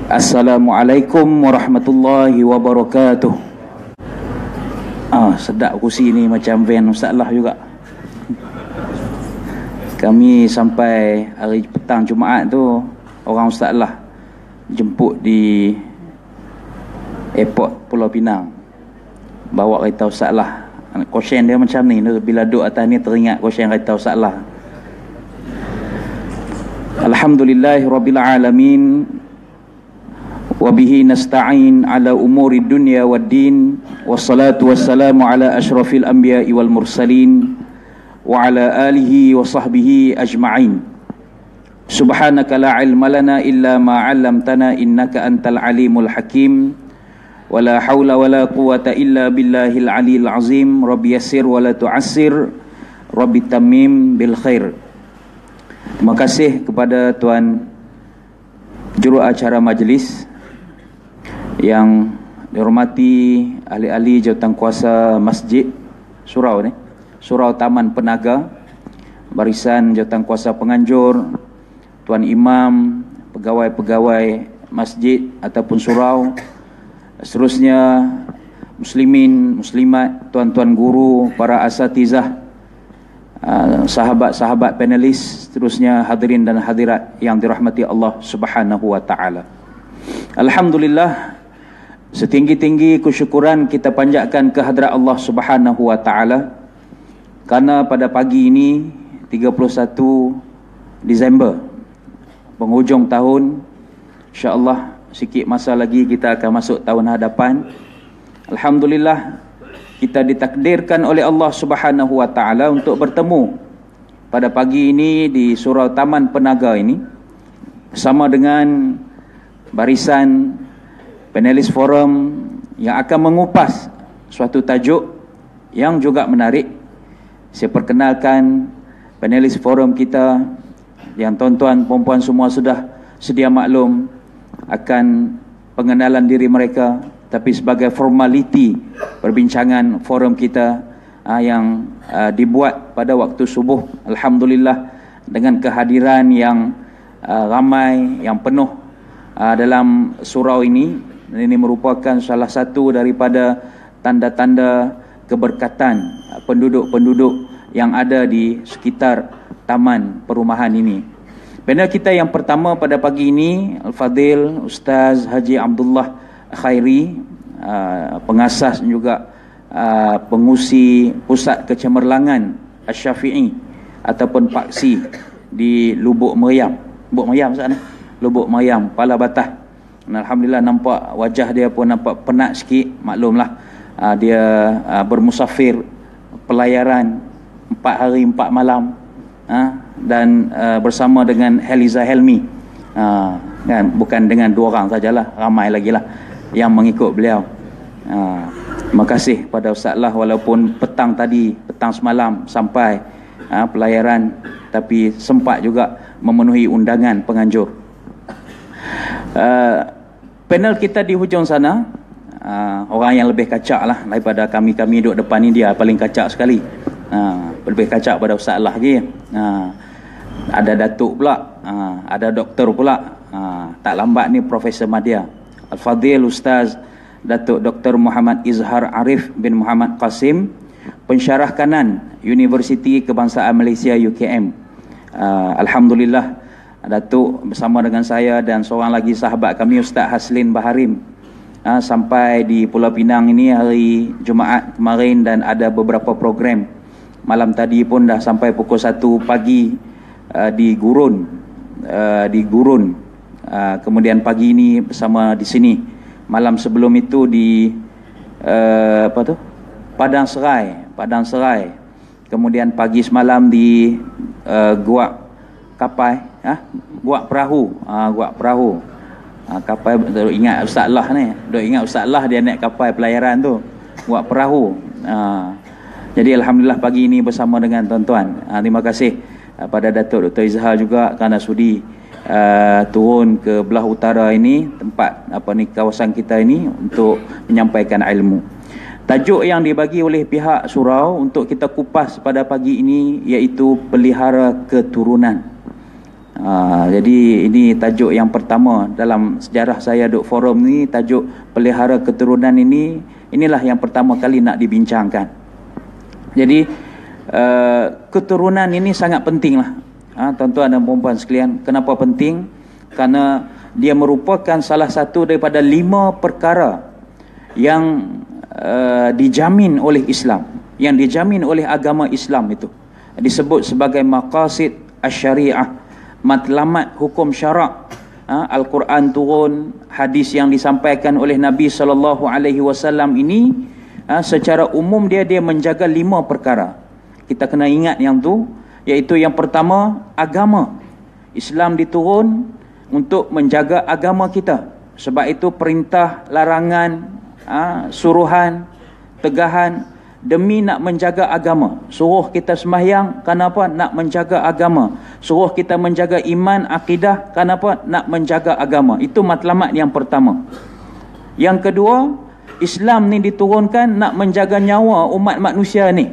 Assalamualaikum warahmatullahi wabarakatuh. Sedap kursi ni, macam van Ustaz lah juga. Kami sampai hari petang Jumaat tu, orang Ustaz lah jemput di airport Pulau Pinang, bawa kereta Ustaz lah. Kosyen dia macam ni, bila duduk atas ni teringat kosyen kereta Ustaz lah. Alhamdulillahirrabbilalamin, wabihi nasta'in ala umuri dunya waddin, wassalatu wassalamu ala ashrafil anbiya'i wal mursalin wa ala alihi wa sahbihi ajma'in. Subhanaka la ilma lana illa ma 'allamtana innaka antal alimul hakim, wa la hawla wa la quwata illa billahil aliyil azim. Rabbi yassir wa la tu'assir, Rabbi tamim bil khair. Terima kasih kepada Tuan Juruacara Majlis yang dihormati ahli-ahli jawatankuasa Masjid Surau ni, Surau Taman Penaga, barisan jawatankuasa penganjur, Tuan Imam, pegawai-pegawai masjid ataupun surau, seterusnya muslimin, muslimat, tuan-tuan guru, para asatizah, sahabat-sahabat panelis, seterusnya hadirin dan hadirat yang dirahmati Allah Subhanahu wa taala. Alhamdulillah, setinggi-tinggi kesyukuran kita panjatkan ke hadrat Allah Subhanahu wa taala kerana pada pagi ini 31 Disember, penghujung tahun, insya-Allah sikit masa lagi kita akan masuk tahun hadapan. Alhamdulillah, kita ditakdirkan oleh Allah Subhanahu wa taala untuk bertemu pada pagi ini di Surau Taman Penaga ini bersama dengan barisan panelis forum yang akan mengupas suatu tajuk yang juga menarik. Saya perkenalkan panelis forum kita yang tuan-tuan, puan-puan semua sudah sedia maklum akan pengenalan diri mereka, tapi sebagai formaliti perbincangan forum kita yang dibuat pada waktu subuh, alhamdulillah dengan kehadiran yang ramai, yang penuh dalam surau ini. Ini merupakan salah satu daripada tanda-tanda keberkatan penduduk-penduduk yang ada di sekitar taman perumahan ini. Panel kita yang pertama pada pagi ini, Al-Fadhil Ustaz Haji Abdullah Khairi, pengasas juga pengusi Pusat Kecemerlangan Asy-Syafi'i ataupun Paksi di Lubuk Meriam. Lubuk Meriam Ustaz ni? Lubuk Meriam, Pala Batah. Alhamdulillah, nampak wajah dia pun nampak penat sikit. Maklumlah, dia bermusafir pelayaran 4 hari 4 malam, dan bersama dengan Heliza Helmi, kan, bukan dengan 2 orang sajalah, ramai lagi lah yang mengikut beliau. Terima kasih pada Ustaz lah, walaupun petang tadi, petang semalam sampai pelayaran, tapi sempat juga memenuhi undangan penganjur. Panel kita di hujung sana, orang yang lebih kacak lah daripada kami-kami duduk depan ni, dia paling kacak sekali. Lebih kacak pada Ustaz lah lagi. Ada datuk pula, ada doktor pula. Tak lambat ni Profesor Madya, Al-Fadhil Ustaz Datuk Dr. Muhammad Izhar Arif bin Muhammad Qasim, pensyarah kanan Universiti Kebangsaan Malaysia UKM. Alhamdulillah, Datuk bersama dengan saya dan seorang lagi sahabat kami, Ustaz Haslin Baharim, sampai di Pulau Pinang ini hari Jumaat kemarin, dan ada beberapa program. Malam tadi pun dah sampai pukul 1 pagi di Gurun, kemudian pagi ini bersama di sini. Malam sebelum itu di Padang Serai. Kemudian pagi semalam di Guak Kapai, Guak Perahu, kapal. Duk ingat Ustaz Lah ni, dia naik kapal pelayaran tu, Guak Perahu. Jadi alhamdulillah pagi ini bersama dengan tuan-tuan. Terima kasih pada Datuk Dr. Izhar juga kerana sudi turun ke belah utara ini, tempat kawasan kita ini, untuk menyampaikan ilmu. Tajuk yang dibagi oleh pihak surau untuk kita kupas pada pagi ini iaitu pelihara keturunan. Jadi ini tajuk yang pertama dalam sejarah saya duk forum ni, tajuk pelihara keturunan ini. Inilah yang pertama kali nak dibincangkan. Jadi keturunan ini sangat penting lah, tuan-tuan dan puan-puan sekalian. Kenapa penting? Karena dia merupakan salah satu daripada 5 perkara yang dijamin oleh Islam, yang dijamin oleh agama Islam. Itu disebut sebagai maqasid asy-syariah, matlamat hukum syarak. Al-Quran turun, hadis yang disampaikan oleh Nabi SAW ini, secara umum dia menjaga 5 perkara. Kita kena ingat yang tu, iaitu yang pertama, agama. Islam diturun untuk menjaga agama kita. Sebab itu perintah, larangan, suruhan, tegahan demi nak menjaga agama. Suruh kita sembahyang, kenapa? Nak menjaga agama. Suruh kita menjaga iman, akidah, kenapa? Nak menjaga agama. Itu matlamat yang pertama. Yang kedua, Islam ni diturunkan nak menjaga nyawa umat manusia ni.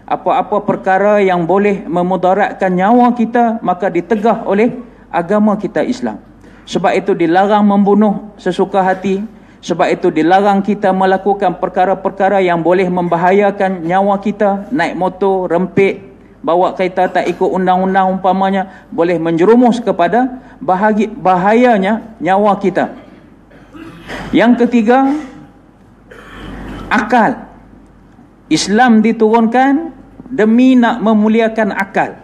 Apa-apa perkara yang boleh memudaratkan nyawa kita, maka ditegah oleh agama kita Islam. Sebab itu dilarang membunuh sesuka hati. Sebab itu dilarang kita melakukan perkara-perkara yang boleh membahayakan nyawa kita. Naik motor, rempit, bawa kereta tak ikut undang-undang umpamanya, boleh menjerumus kepada bahayanya nyawa kita. Yang ketiga, akal. Islam diturunkan demi nak memuliakan akal.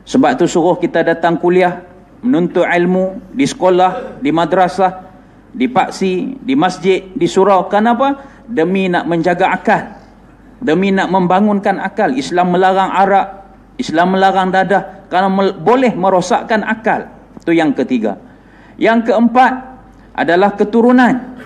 Sebab tu suruh kita datang kuliah, menuntut ilmu di sekolah, di madrasah, di paksi, di masjid, di surau. Kenapa? Demi nak menjaga akal, demi nak membangunkan akal. Islam melarang arak, Islam melarang dadah, kerana boleh merosakkan akal. Itu yang ketiga. Yang keempat adalah keturunan.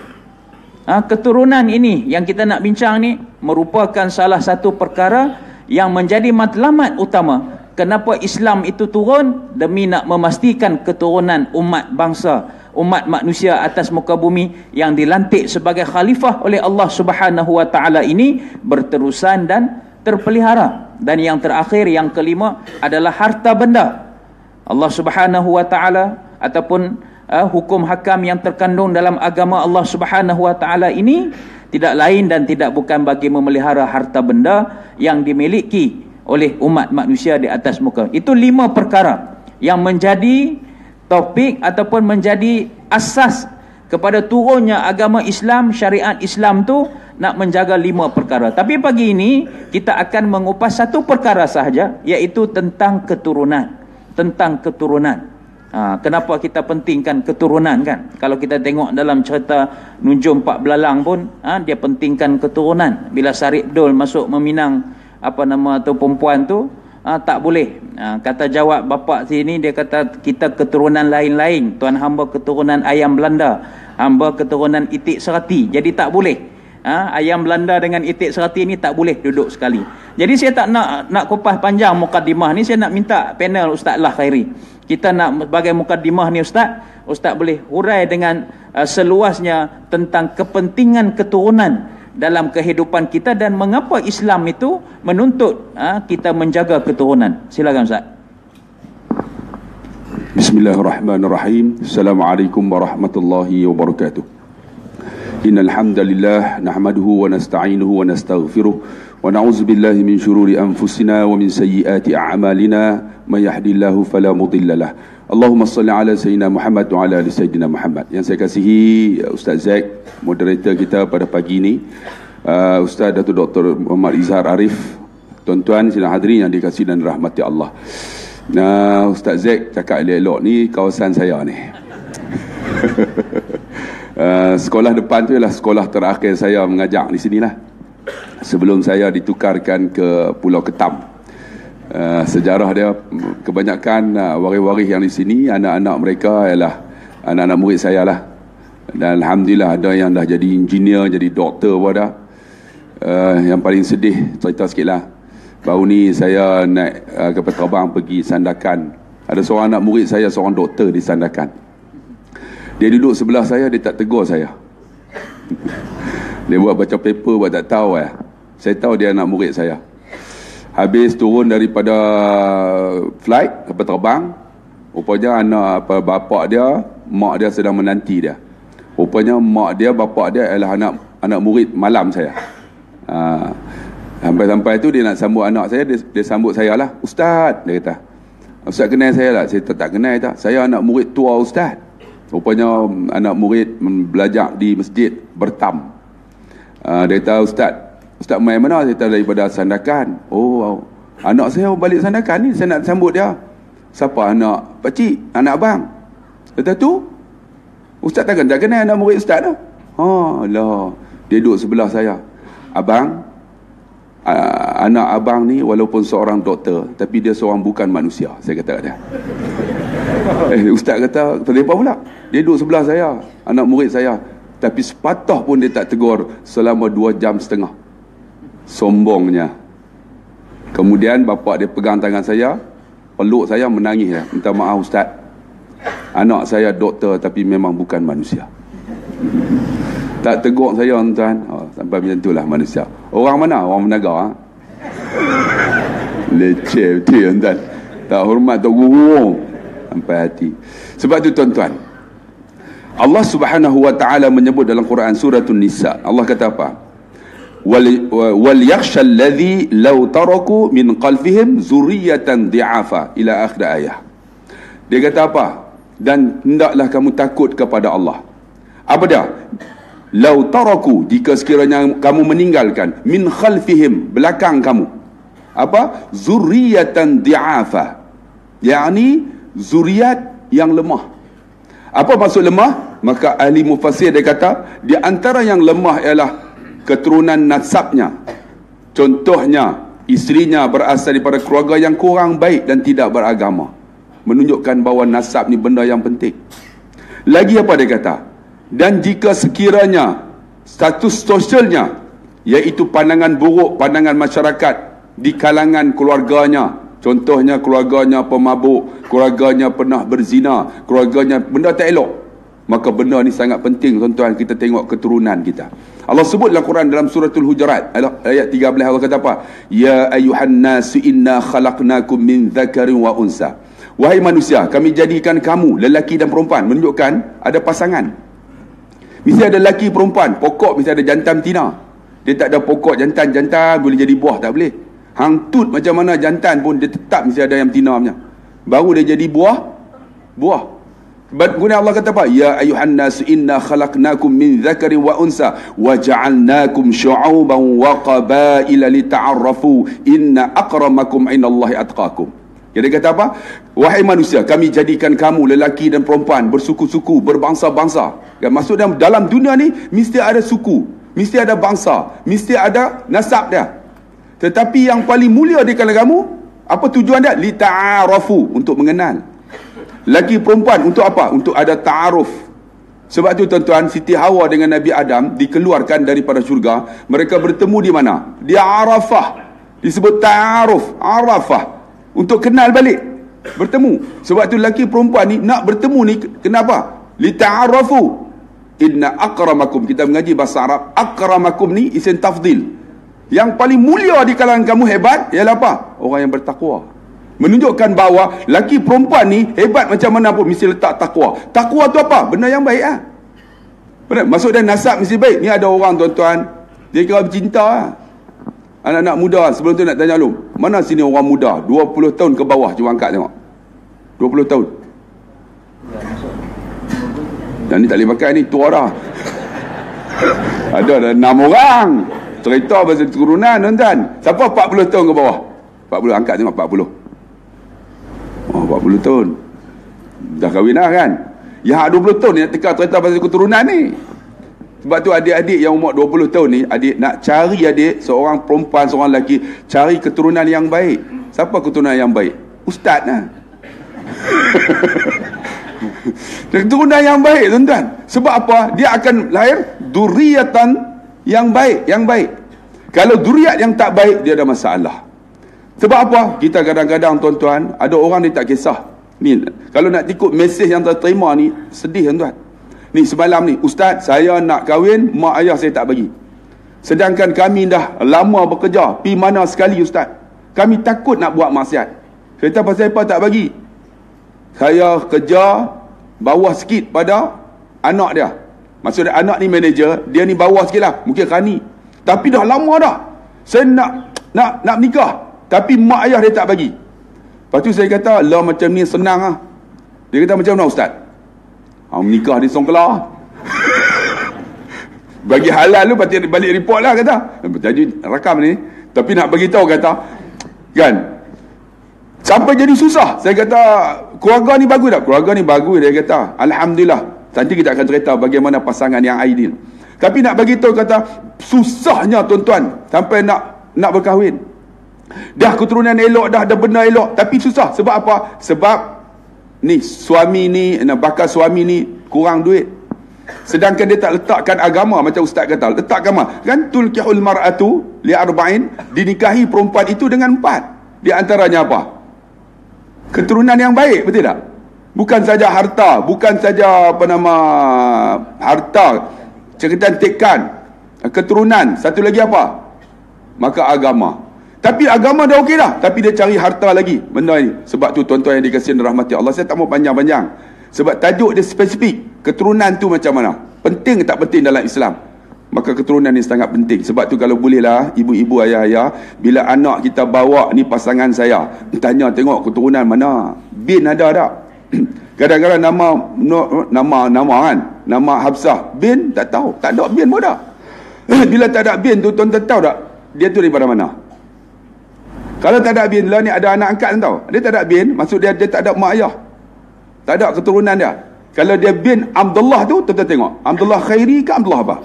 Keturunan ini yang kita nak bincang ni merupakan salah satu perkara yang menjadi matlamat utama. Kenapa Islam itu turun? Demi nak memastikan keturunan umat bangsa, umat manusia atas muka bumi yang dilantik sebagai khalifah oleh Allah Subhanahu wa taala ini berterusan dan terpelihara. Dan yang terakhir, yang kelima adalah harta benda. Allah Subhanahu wa taala ataupun hukum hakam yang terkandung dalam agama Allah Subhanahu wa taala ini tidak lain dan tidak bukan bagi memelihara harta benda yang dimiliki oleh umat manusia di atas muka. Itu 5 perkara yang menjadi topik ataupun menjadi asas kepada turunnya agama Islam, syariat Islam tu nak menjaga 5 perkara. Tapi pagi ini kita akan mengupas satu perkara sahaja, iaitu tentang keturunan. Tentang keturunan. Kenapa kita pentingkan keturunan kan? Kalau kita tengok dalam cerita Nujum Pak Belalang pun, dia pentingkan keturunan. Bila Sarip Dul masuk meminang perempuan tu, tak boleh. Kata jawab bapa sini, dia kata kita keturunan lain-lain. Tuan hamba keturunan ayam Belanda, hamba keturunan itik serati. Jadi tak boleh. Ayam Belanda dengan itik serati ni tak boleh duduk sekali. Jadi saya tak nak kupas panjang mukadimah ni. Saya nak minta panel Ustaz Lah Khairi. Kita nak bagai mukadimah ni Ustaz boleh hurai dengan seluasnya tentang kepentingan keturunan dalam kehidupan kita dan mengapa Islam itu menuntut kita menjaga keturunan. Silakan Ustaz. Bismillahirrahmanirrahim. Assalamualaikum warahmatullahi wabarakatuh. Innal hamdalillah nahmaduhu wa nasta'inuhu wa nastaghfiruh wa na'udzu billahi min shururi anfusina wa min sayyiati a'malina may yahdihillahu fala mudilla lah. Allahumma salli ala sayyidina Muhammad wa ala ali sayyidina Muhammad. Yang saya kasihi Ustaz Zack, moderator kita pada pagi ini, Ustaz Datuk Dr. Muhammad Izhar Arif, tuan-tuan sidang hadirin yang dikasihi dan rahmati Allah. Ustaz Zack cakap elok-elok ni kawasan saya ni. Sekolah depan tu ialah sekolah terakhir saya mengajar di sinilah. Sebelum saya ditukarkan ke Pulau Ketam. Sejarah dia kebanyakan waris-waris yang di sini, anak-anak mereka ialah anak-anak murid saya lah. Dan alhamdulillah ada yang dah jadi engineer, jadi doktor pun ada. Yang paling sedih cerita sikit lah, baru ni saya naik kapal terbang pergi Sandakan. Ada seorang anak murid saya, seorang doktor di Sandakan. Dia duduk sebelah saya, dia tak tegur saya. Dia buat baca paper, buat tak tahu ya. Saya tahu dia anak murid saya. Habis turun daripada flight, kapal terbang, Rupanya bapak dia, mak dia sedang menanti dia. Rupanya mak dia, bapak dia adalah anak murid malam saya. Sampai-sampai tu dia nak sambut anak saya, dia sambut saya lah. Ustaz, dia kata. Ustaz kenal saya lah? Saya tak kenal tak. Saya anak murid tua Ustaz. Rupanya anak murid belajar di masjid Bertam. Dia kata, Ustaz main mana? Saya kata daripada Sandakan. Oh, anak saya balik Sandakan ni, saya nak sambut dia. Siapa? Anak pakcik, anak abang. Dia kata tu, Ustaz tak kenal anak murid Ustaz tu. Lah, dia duduk sebelah saya. Abang, anak abang ni walaupun seorang doktor, tapi dia seorang bukan manusia. Saya kata kat dia. Ustaz kata, kenapa pula? Dia duduk sebelah saya, anak murid saya, tapi sepatah pun dia tak tegur selama 2 jam setengah. Sombongnya. Kemudian bapak dia pegang tangan saya, peluk saya, menangis dia. Minta maaf Ustaz, anak saya doktor tapi memang bukan manusia. Tak tegur saya tuan. Sampai macam itulah manusia. Orang mana? Orang menaga. Leceh betul tuan. Tak hormat tok guru. Sampai hati. Sebab tu tuan-tuan, Allah Subhanahu wa taala menyebut dalam Quran surah An-Nisa. Allah kata apa? Wal yakhsha alladhi law taraku min qalbihim zurriyatan dhi'afa ila akhir ayat. Dia kata apa? Dan hendaklah kamu takut kepada Allah. Apa dia? Lau taraku, jika sekiranya kamu meninggalkan, min khalfihim, belakang kamu, apa? Zurriyatan di'afa, yakni zuriat yang lemah. Apa maksud lemah? Maka ahli mufassir dia kata, di antara yang lemah ialah keturunan nasabnya. Contohnya, isterinya berasal daripada keluarga yang kurang baik dan tidak beragama. Menunjukkan bahawa nasab ni benda yang penting. Lagi apa dia kata? Dan jika sekiranya status sosialnya, iaitu pandangan buruk, pandangan masyarakat di kalangan keluarganya, contohnya keluarganya pemabuk, keluarganya pernah berzina, keluarganya benda tak elok, maka benda ni sangat penting tuan-tuan, kita tengok keturunan kita. Allah sebut dalam Quran dalam suratul Hujurat ayat 13, Allah kata apa? Ya ayuhan nasu inna khalaqnakum min dzakarin wa unsa. Wahai manusia, kami jadikan kamu lelaki dan perempuan. Menunjukkan ada pasangan. Mesti ada lelaki perempuan. Pokok mesti ada jantan betina. Dia tak ada pokok jantan boleh jadi buah, tak boleh. Hang tut macam mana jantan pun dia tetap mesti ada yang betina punya. Baru dia jadi buah. Sebab guna Allah kata apa? Ya ayuhan nas inna khalaqnakum min dzakarin wa unsa wa ja'alnakum syu'uban wa qabaila lita'arrafu inna akramakum indallahi atqakum. Dia kata apa? Wahai manusia, kami jadikan kamu lelaki dan perempuan, bersuku-suku, berbangsa-bangsa. Maksudnya dalam dunia ni mesti ada suku, mesti ada bangsa, mesti ada nasab dia. Tetapi yang paling mulia di kalangan kamu, apa tujuan dia? Lita'arafu, untuk mengenal. Lelaki perempuan untuk apa? Untuk ada ta'aruf. Sebab tu tuan-tuan, Siti Hawa dengan Nabi Adam dikeluarkan daripada syurga. Mereka bertemu di mana? Di Arafah. Disebut ta'aruf, Arafah. Untuk kenal balik, bertemu. Sebab tu lelaki perempuan ni nak bertemu ni, kenapa? Lita'arafu. Inna akramakum, kita mengaji bahasa Arab, akramakum ni isim tafdil. Yang paling mulia di kalangan kamu hebat ialah apa? Orang yang bertakwa. Menunjukkan bahawa lelaki perempuan ni hebat macam mana pun mesti letak takwa. Takwa tu apa? Benda yang baik lah. Benar? Maksud dan nasab mesti baik. Ni ada orang tuan-tuan, dia kira bercinta lah. Anak-anak muda, sebelum tu nak tanya lu, mana sini orang muda 20 tahun ke bawah, cuba angkat tengok. 20 tahun. Dan ni tak boleh pakai ni, tua dah. Ada 6 orang. Cerita pasal keturunan tuan-tuan. Siapa 40 tahun ke bawah? 40, angkat tengok 40. Oh, 40 tahun. Dah kahwin dah kan? Yang 20 tahun ni nak teka cerita pasal keturunan ni. Sebab tu adik-adik yang umur 20 tahun ni, adik nak cari adik, seorang perempuan, seorang lelaki, cari keturunan yang baik. Siapa keturunan yang baik? Ustaz lah. Keturunan yang baik tuan-tuan. Sebab apa? Dia akan lahir duriyatan yang baik, yang baik. Kalau duriyat yang tak baik, dia ada masalah. Sebab apa? Kita kadang-kadang tuan-tuan, ada orang dia tak kisah. Ni, kalau nak ikut mesej yang terterima ni, sedih tuan-tuan. Ni semalam ni, Ustaz, saya nak kahwin, mak ayah saya tak bagi. Sedangkan kami dah lama bekerja, pi mana sekali Ustaz. Kami takut nak buat maksiat. Kata pasal apa tak bagi? saya kerja bawah sikit pada anak dia. Maksudnya anak ni manager, dia ni bawah sikit lah, mungkin Rani. Tapi dah lama dah saya nak nikah, tapi mak ayah dia tak bagi. Lepas tu saya kata, lah macam ni senang lah. Dia kata, macam mana Ustaz? Menikah di Songkelah. Bagi halal lu, lepas balik report lah kata. Jadi rakam ni. Tapi nak bagi tahu kata, kan, sampai jadi susah. Saya kata, keluarga ni bagus tak? Keluarga ni bagus, dia kata. Alhamdulillah. Nanti kita akan cerita bagaimana pasangan yang ideal. Tapi nak bagi tahu kata, susahnya tuan-tuan sampai nak berkahwin. Dah keturunan elok, dah ada benda elok, tapi susah. Sebab apa? Sebab ni suami ni, bakal suami ni kurang duit. Sedangkan dia tak letakkan agama macam ustaz kata. Letak agama. Kan tulkihul mar'atu li arba'in, dinikahi perempuan itu dengan 4. Di antaranya apa? Keturunan yang baik, betul tak? Bukan saja harta, bukan saja harta, kecantikan, keturunan, satu lagi apa? Maka agama. Tapi agama dah okey dah, tapi dia cari harta lagi benda ni. Sebab tu tuan-tuan yang dikasihi rahmati Allah, saya tak mau panjang-panjang. Sebab tajuk dia spesifik. Keturunan tu macam mana? Penting ke tak penting dalam Islam? Maka keturunan ni sangat penting. Sebab tu kalau bolehlah ibu-ibu, ayah-ayah, bila anak kita bawa ni pasangan saya, tanya tengok keturunan mana. Bin ada tak? Kadang-kadang nama kan, nama Hafsah, bin tak tahu, tak ada bin pun dah. Bila tak ada bin tu, tuan-tuan tahu tak dia tu daripada mana? Kalau tak ada bin, lah ni ada anak angkat tahu. Dia tak ada bin, maksud dia tak ada mak ayah, tak ada keturunan dia. Kalau dia bin Abdullah tu, tuan-tuan tengok, Abdullah Khairi ke Abdullah apa?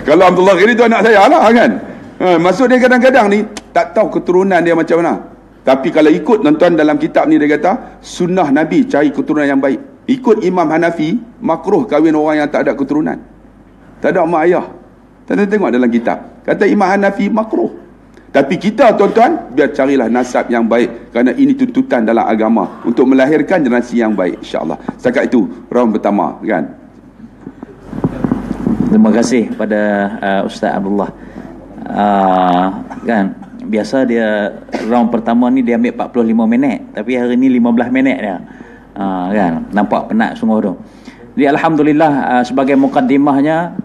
Kalau Abdullah Khairi tu anak saya lah kan. Maksud dia kadang-kadang ni tak tahu keturunan dia macam mana. Tapi kalau ikut tuan-tuan dalam kitab ni, dia kata sunnah Nabi cari keturunan yang baik. Ikut Imam Hanafi, makruh kahwin orang yang tak ada keturunan, tak ada mak ayah. Tuan-tuan tengok dalam kitab, kata Imam Hanafi makruh. Tapi kita tuan-tuan, biar carilah nasab yang baik, kerana ini tuntutan dalam agama untuk melahirkan generasi yang baik, insya-Allah. Setakat itu round pertama kan. Terima kasih pada Ustaz Abdullah. Kan biasa dia round pertama ni dia ambil 45 minit, tapi hari ni 15 minit dia. Kan nampak penat sungguh tu. Jadi alhamdulillah, sebagai mukaddimahnya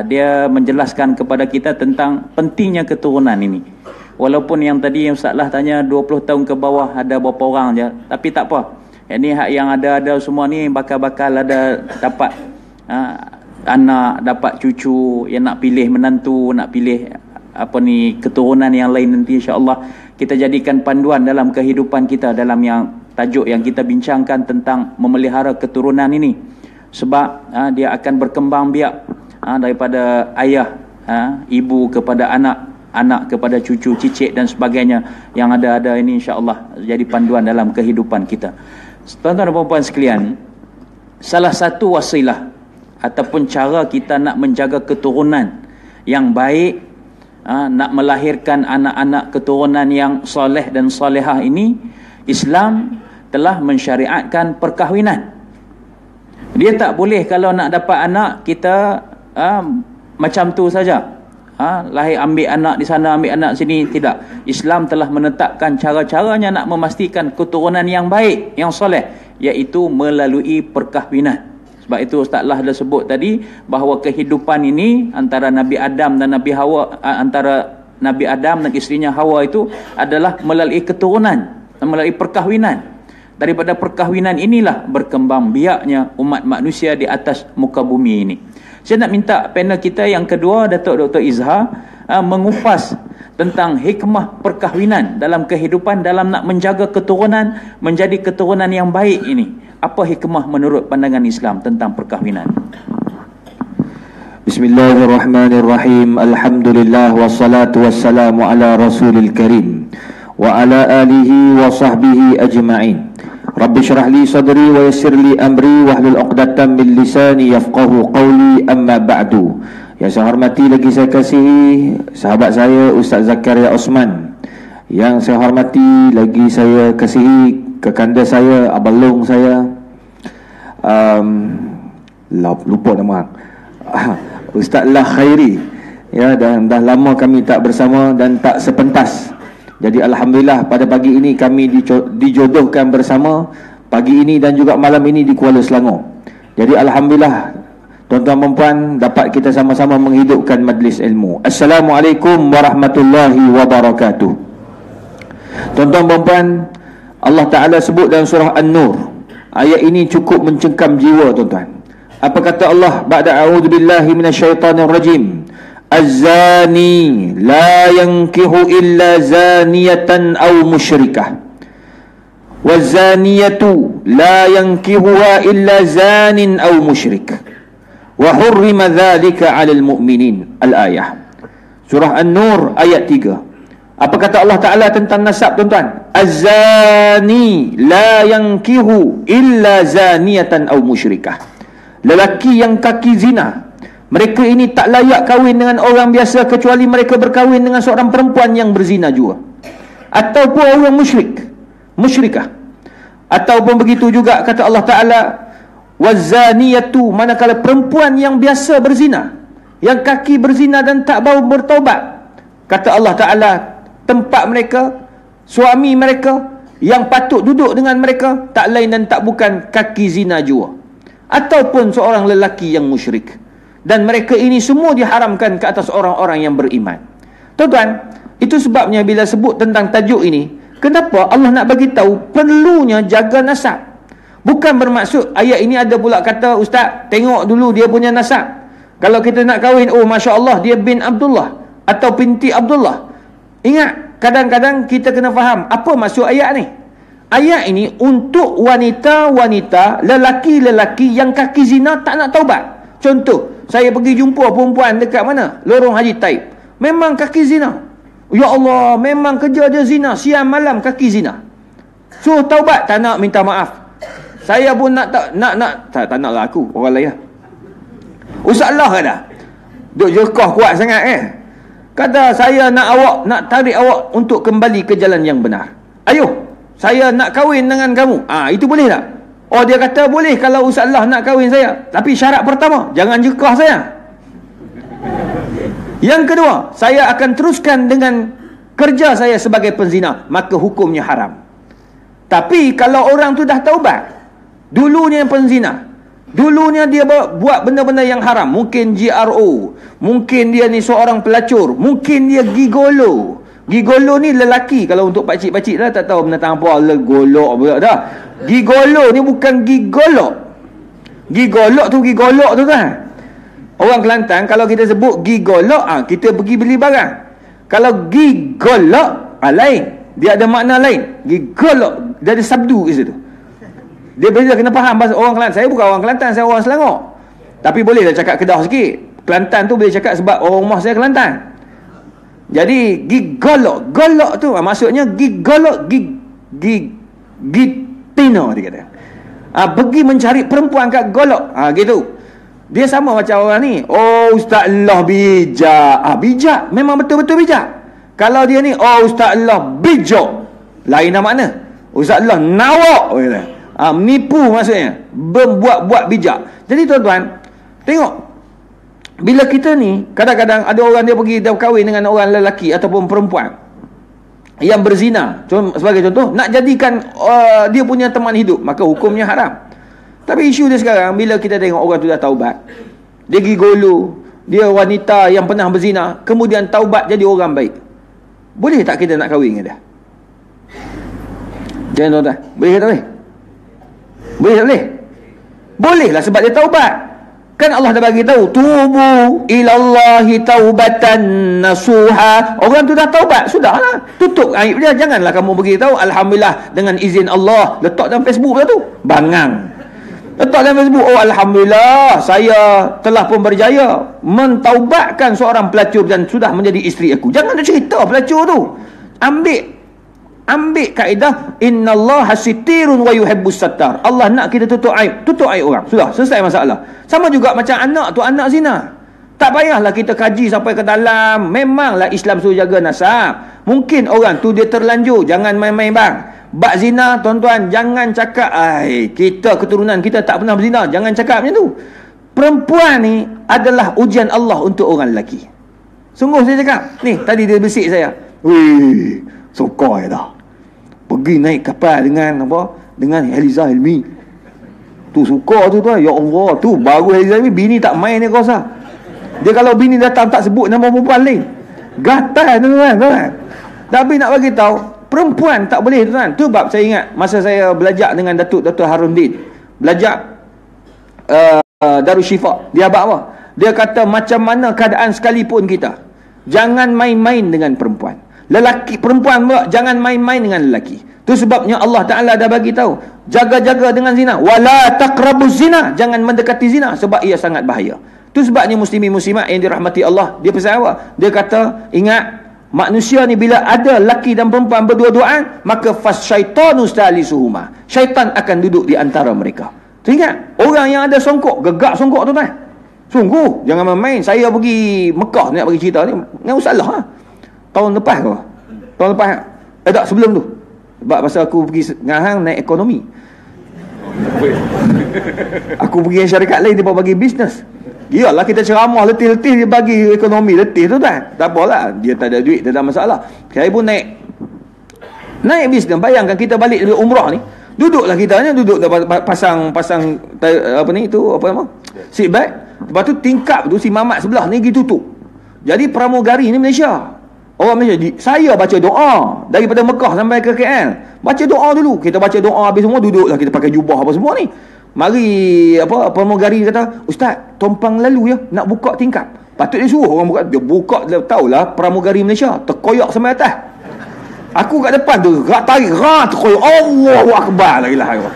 dia menjelaskan kepada kita tentang pentingnya keturunan ini. Walaupun yang tadi yang Ustaz lah tanya 20 tahun ke bawah ada berapa orang je, tapi tak apa. Yang ada semua ni bakal ada dapat anak, dapat cucu, yang nak pilih menantu, nak pilih keturunan yang lain nanti, insya-Allah kita jadikan panduan dalam kehidupan kita, dalam yang tajuk yang kita bincangkan tentang memelihara keturunan ini. Sebab dia akan berkembang biak daripada ayah, ibu kepada anak, anak kepada cucu, cicit dan sebagainya. Yang ada ini insya-Allah jadi panduan dalam kehidupan kita. Tuan-tuan dan puan-puan sekalian, salah satu wasilah ataupun cara kita nak menjaga keturunan yang baik, nak melahirkan anak-anak keturunan yang soleh dan solehah ini, Islam telah mensyariatkan perkahwinan. Dia tak boleh kalau nak dapat anak kita macam tu saja. Lahir ambil anak di sana, ambil anak sini, tidak. Islam telah menetapkan cara-caranya nak memastikan keturunan yang baik, yang soleh, iaitu melalui perkahwinan. Sebab itu Ustaz lah dah sebut tadi bahawa kehidupan ini antara Nabi Adam dan Nabi Hawa, antara Nabi Adam dan isterinya Hawa itu adalah melalui keturunan, melalui perkahwinan. Daripada perkahwinan inilah berkembang biaknya umat manusia di atas muka bumi ini. Saya nak minta panel kita yang kedua, Datuk Dr. Izhar, mengupas tentang hikmah perkahwinan dalam kehidupan, dalam nak menjaga keturunan menjadi keturunan yang baik ini. Apa hikmah menurut pandangan Islam tentang perkahwinan? Bismillahirrahmanirrahim. Alhamdulillah wassalatu wassalamu ala Rasulil Karim wa ala alihi wa sahbihi ajma'in. Rabbi syrah li sadri wa yassir li amri wahlul 'uqdatam min lisani yafqahu qawli, amma ba'du. Yang saya hormati lagi saya kasihi sahabat saya Ustaz Zakaria Osman. Yang saya hormati lagi saya kasihi kekanda saya, abang long saya, lupa nama Ustaz Lah Khairi. Ya, dan dah lama kami tak bersama dan tak sepentas Jadi alhamdulillah pada pagi ini kami dijodohkan bersama pagi ini dan juga malam ini di Kuala Selangor. Jadi alhamdulillah tuan-tuan dan puan dapat kita sama-sama menghidupkan majlis ilmu. Assalamualaikum warahmatullahi wabarakatuh. Tuan-tuan dan puan, Allah Ta'ala sebut dalam surah An-Nur. Ayat ini cukup mencengkam jiwa tuan-tuan. Apa kata Allah? Ba'da a'udzubillahi minasyaitanir rajim. Az-zani la yankihu illa zaniyatan aw musyrikah. Waz-zaniyatu la yankihuha illa zanin aw musyrik. Wa hurrima dhalika 'alal mu'minin. Al-ayah. Surah An-Nur ayat 3. Apa kata Allah Ta'ala tentang nasab tuan-tuan? Az-zani la yankihu illa zaniyatan aw musyrikah. Lelaki yang kaki zina, mereka ini tak layak kahwin dengan orang biasa kecuali mereka berkahwin dengan seorang perempuan yang berzina juga, ataupun orang musyrikah. Ataupun begitu juga kata Allah Ta'ala, wazaniyatu, manakala perempuan yang biasa berzina, yang kaki berzina dan tak bau bertaubat, kata Allah Ta'ala, tempat mereka, suami mereka yang patut duduk dengan mereka tak lain dan tak bukan kaki zina juga, ataupun seorang lelaki yang musyrik. Dan mereka ini semua diharamkan ke atas orang-orang yang beriman. Tuan-tuan, itu sebabnya bila sebut tentang tajuk ini, kenapa Allah nak bagi tahu perlunya jaga nasab. Bukan bermaksud ayat ini ada pula kata, ustaz, tengok dulu dia punya nasab. Kalau kita nak kahwin, oh Masya Allah, dia bin Abdullah atau binti Abdullah. Ingat, kadang-kadang kita kena faham apa maksud ayat ni. Ayat ini untuk wanita-wanita, lelaki-lelaki yang kaki zina tak nak taubat. Contoh, saya pergi jumpa perempuan dekat mana? Lorong Haji Taib. Memang kaki zina. Ya Allah, memang kerja dia zina, siang malam kaki zina. Suruh taubat, tak nak, minta maaf. Saya pun nak tak naklah aku, orang lain lah. Ustaz Allah kata, duk jerkah kuat sangat kata saya nak tarik awak untuk kembali ke jalan yang benar. Ayuh, saya nak kahwin dengan kamu. Itu boleh tak? Oh, dia kata boleh kalau Ustaz Allah nak kahwin saya, tapi syarat pertama, jangan jerkah saya. Yang kedua, saya akan teruskan dengan kerja saya sebagai penzina, maka hukumnya haram. Tapi kalau orang tu dah taubat, dulunya penzina, dulunya dia buat benda-benda yang haram, mungkin GRO, mungkin dia ni seorang pelacur, mungkin dia gigolo. Gigolo ni lelaki, kalau untuk pakcik-pakcik dah tak tahu binatang apa, golok pula dah. Gigolo ni bukan gigolok. Gigolok tu kan. Orang Kelantan kalau kita sebut gigolok, kita pergi beli barang. Kalau gigolok, lain. Dia ada makna lain. Gigolok, dia ada sabdu kat situ. Dia bila kena faham bahasa orang Kelantan. Saya bukan orang Kelantan, saya orang Selangor. Tapi bolehlah cakap Kedah sikit. Kelantan tu boleh cakap sebab orang rumah saya Kelantan. Jadi gigolok, golok tu maksudnya gigolok, gitino dia kata. Pergi mencari perempuan kat golok. Gitu. Dia sama macam orang ni. Oh, Ustaz Allah bijak. Bijak, memang betul-betul bijak. Kalau dia ni, oh Ustaz Allah bijak, lain dah makna. Ustaz Allah nawak, menipu maksudnya, buat bijak. Jadi tuan-tuan, tengok, bila kita ni, kadang-kadang ada orang dia pergi dah kahwin dengan orang lelaki ataupun perempuan yang berzina, sebagai contoh, nak jadikan dia punya teman hidup, maka hukumnya haram. Tapi isu dia sekarang, bila kita tengok orang tu dah taubat, dia gigolo, dia wanita yang pernah berzina, kemudian taubat jadi orang baik, boleh tak kita nak kahwin dengan dia? Jangan tuan-tuan, boleh ke tak boleh? Boleh tak boleh? Boleh lah, sebab dia taubat. Kan Allah dah bagi tahu, tubu ilallahi taubatan nasuha. Orang tu dah taubat, sudahlah, tutup aib dia. Janganlah kamu bagi tahu alhamdulillah dengan izin Allah, letak dalam Facebook tu, bangang. Letak dalam Facebook, oh alhamdulillah saya telah pun berjaya mentaubatkan seorang pelacur dan sudah menjadi isteri aku. Jangan ada cerita pelacur tu. Ambil kaedah innallaha sitirun wa yuhibbus sattar. Allah nak kita tutup aib orang. Sudah, selesai masalah. Sama juga macam anak tu, anak zina. Tak payahlah kita kaji sampai ke dalam. Memanglah Islam suruh jaga nasab. Mungkin orang tu dia terlanjur, jangan main-main bang. Bab zina, tuan-tuan, jangan cakap kita keturunan kita tak pernah berzina. Jangan cakap macam tu. Perempuan ni adalah ujian Allah untuk orang lelaki. Sungguh saya cakap. Ni, tadi dia bisik saya. Wih, Sokoi dah. Pergi naik kapal dengan apa? Dengan Eliza Hilmi. Tu suka tu tuan. Ya Allah, tu baru Eliza Hilmi, bini tak main dia kuasa. Dia kalau bini datang tak sebut nama perempuan lain. Gatal tuan. Tapi nak bagi tahu, perempuan tak boleh tuan. Tu bab saya ingat masa saya belajar dengan Datuk Haruddin. Belajar Darul Syifa. Dia abang apa? Dia kata macam mana keadaan sekalipun kita, jangan main-main dengan perempuan. Lelaki, perempuan pula jangan main-main dengan lelaki. Itu sebabnya Allah Ta'ala dah bagi tahu, jaga-jaga dengan zina. Wala taqrabuz zina, jangan mendekati zina sebab ia sangat bahaya. Itu sebabnya muslimin muslimat yang dirahmati Allah, dia pesan apa? Dia kata, ingat, manusia ni bila ada lelaki dan perempuan berdua-duaan, maka fasyaitanu stalisuhuma, syaitan akan duduk di antara mereka. Tu ingat, orang yang ada songkok, gegak songkok tu tuan. Sungguh, jangan main-main. Saya pergi Mekah nak bagi cerita ni dengan Ustaz lah. Tahun lepas ke? Tahun lepas. Tak, sebelum tu. Sebab pasal aku pergi ngahang naik ekonomi. Aku pergi dengan syarikat lain, dia bagi bisnes. Iyalah, kita ceramah letih-letih, dia bagi ekonomi letih tu kan. Tak apalah, dia tak ada duit, tak ada masalah. Saya pun naik bisnes. Bayangkan kita balik dari umrah ni, duduklah kita ni, duduk pasang apa ni tu, apa nama? Seat belt. Lepas tu tingkap tu si mamat sebelah ni pergi tutup. Jadi pramugari ni Malaysia. Orang Malaysia, saya baca doa daripada Mekah sampai ke KL. Baca doa dulu. Kita baca doa habis semua, duduklah kita pakai jubah apa semua ni. Mari apa pramugari kata, "Ustaz, tumpang lalu ya, nak buka tingkap." Patut dia suruh orang buka. Dia buka, dia tahulah pramugari Malaysia terkoyak sampai atas. Aku kat depan tu, tarik, terkoyak. Allahu Akbar, la ilaha illallah.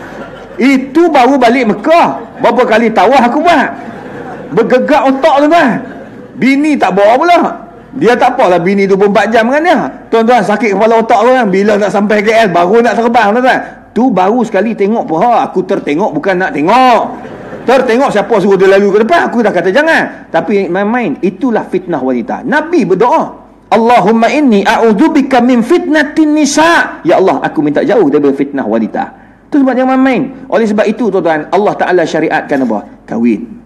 Itu baru balik Mekah. Berapa kali tawaf aku buat. Bergegak otak tu kan. Bini tak bawa pula. Dia tak apalah, bini 24 jam dengan dia. Tuan-tuan, sakit kepala otak tu kan. Bila nak sampai KL, baru nak terbang tuan-tuan. Tu baru sekali tengok pun. Aku tertengok bukan nak tengok. Tertengok siapa suruh dia lalu ke depan. Aku dah kata jangan. Tapi main-main, itulah fitnah wanita. Nabi berdoa, Allahumma inni a'udzubika min fitnatin nisa. Ya Allah, aku minta jauh daripada fitnah wanita. Itu sebab jangan main. Oleh sebab itu tuan-tuan, Allah Ta'ala syariatkan apa? Kahwin.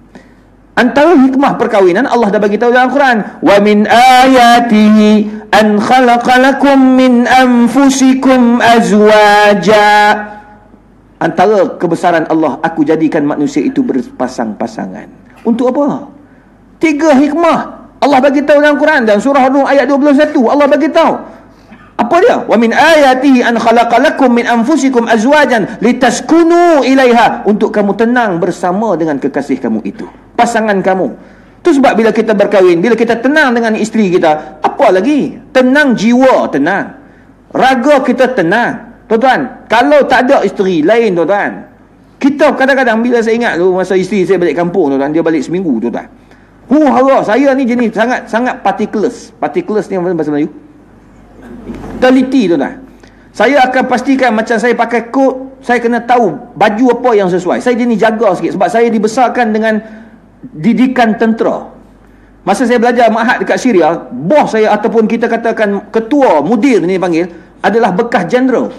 Antara hikmah perkahwinan Allah dah bagi tahu dalam Quran, wa min ayatihi an khalaqa lakum min anfusikum azwaja. Antara kebesaran Allah, aku jadikan manusia itu berpasang-pasangan. Untuk apa? 3 hikmah Allah bagi tahu dalam Quran. Dan surah Rum ayat 21 Allah bagi tahu. Apa dia? Wa min ayatihi an khalaqa lakum min anfusikum azwajan litaskunu ilaiha, untuk kamu tenang bersama dengan kekasih kamu itu, pasangan kamu. Tu sebab bila kita berkahwin, bila kita tenang dengan isteri kita, apa lagi? Tenang jiwa, tenang. Raga kita tenang. Tuan-tuan, kalau tak ada isteri lain tuan-tuan, kita kadang-kadang bila saya ingat tu masa isteri saya balik kampung tuan-tuan, dia balik seminggu tuan-tuan. Harap saya ni jenis sangat particulars. Particulars ni apa bahasa Melayu? Teliti tuan-tuan. Saya akan pastikan macam saya pakai coat, saya kena tahu baju apa yang sesuai. Saya jenis jaga sikit sebab saya dibesarkan dengan didikan tentera. Masa saya belajar ma'had dekat Syria, bos saya ataupun kita katakan ketua, mudir ni panggil, adalah bekas jeneral.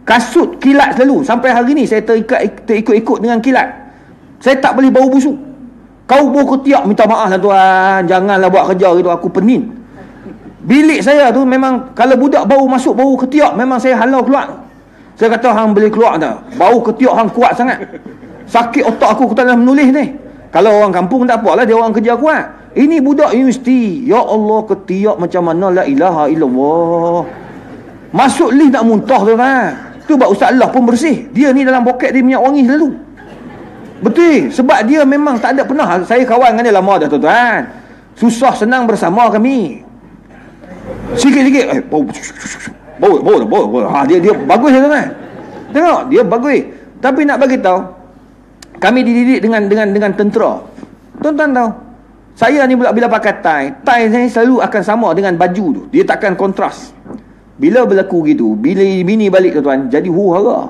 Kasut kilat selalu. Sampai hari ni saya terikut-ikut dengan kilat. Saya tak boleh bau busuk. Kau bau ketiak, minta maaf lah tuan, janganlah buat kerja gitu, aku penin. Bilik saya tu memang kalau budak bau masuk bau ketiak, memang saya halau keluar. Saya kata hang boleh keluar tak? Bau ketiak hang kuat sangat. Sakit otak aku tak nak menulis ni. Kalau orang kampung tak apalah, dia orang kerja kuat. Ini budak universiti. Ya Allah, ketiak macam mana, la ilaha illallah. Masuk lift nak muntah tu kan. Tu sebab Ustaz Allah pun bersih. Dia ni dalam poket dia minyak wangi selalu. Betul. Sebab dia memang tak ada pernah. Saya kawan dengan dia lama dah tuan-tuan. Susah senang bersama kami. Sikit-sikit bau. Dia bagus tuan-tuan. Tengok, dia bagus. Tapi nak bagi tahu, kami dididik dengan tentera. Tuan-tuan tahu, saya ni pula bila pakai tie saya selalu akan sama dengan baju tu. Dia takkan kontras. Bila berlaku gitu, bila bini balik tuan-tuan, jadi huru-hara.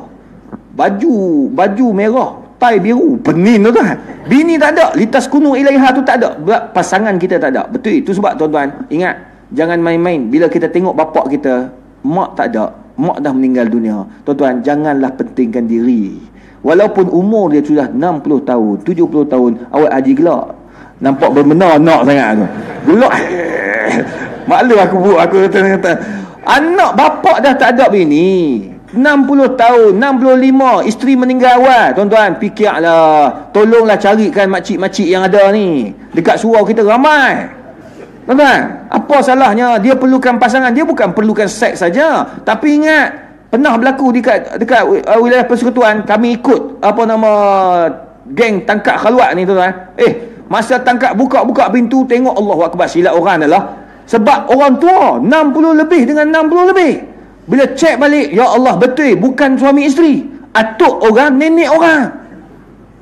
Baju merah, tie biru, penin tuan-tuan. Bini tak ada, litas kuno ilaiha tu tak ada. Pasangan kita tak ada. Betul. Itu sebab tuan-tuan, ingat, jangan main-main. Bila kita tengok bapak kita, mak tak ada, mak dah meninggal dunia. Tuan-tuan, janganlah pentingkan diri. Walaupun umur dia sudah 60 tahun, 70 tahun, awak haji gelak. Nampak berbenar nak sangat tu. Gelak. Maklum aku kata Anak bapak dah tak ada bini, 60 tahun, 65, isteri meninggal awal. Tuan-tuan, fikirlah, tolonglah carikan makcik-makcik yang ada ni. Dekat surau kita ramai. Tuan-tuan, apa salahnya? Dia perlukan pasangan, dia bukan perlukan seks saja. Tapi ingat, pernah berlaku dekat wilayah persekutuan, kami ikut geng tangkap khaluat ni, tuan-tuan. Masa tangkap buka pintu, tengok Allahu Akbar, silap orang adalah sebab orang tua 60 lebih dengan 60 lebih. Bila cek balik, ya Allah, betul bukan suami isteri, atuk orang, nenek orang.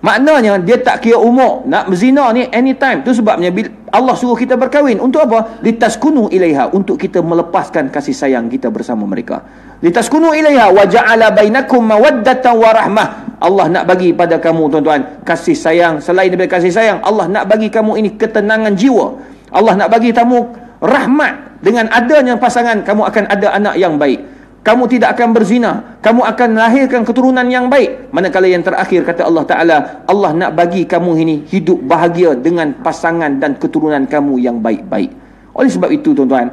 Maknanya dia tak kira umur. Nak berzina ni anytime. Tu sebabnya Allah suruh kita berkahwin. Untuk apa? Litaskunu ilaiha, untuk kita melepaskan kasih sayang kita bersama mereka. Litaskunu ilaiha wa ja'ala bainakum mawaddatan wa rahmah. Allah nak bagi pada kamu, tuan-tuan, kasih sayang. Selain daripada kasih sayang, Allah nak bagi kamu ini ketenangan jiwa. Allah nak bagi kamu rahmat. Dengan adanya pasangan, kamu akan ada anak yang baik. Kamu tidak akan berzina. Kamu akan lahirkan keturunan yang baik. Manakala yang terakhir, kata Allah Ta'ala, Allah nak bagi kamu ini hidup bahagia dengan pasangan dan keturunan kamu yang baik-baik. Oleh sebab itu, tuan-tuan,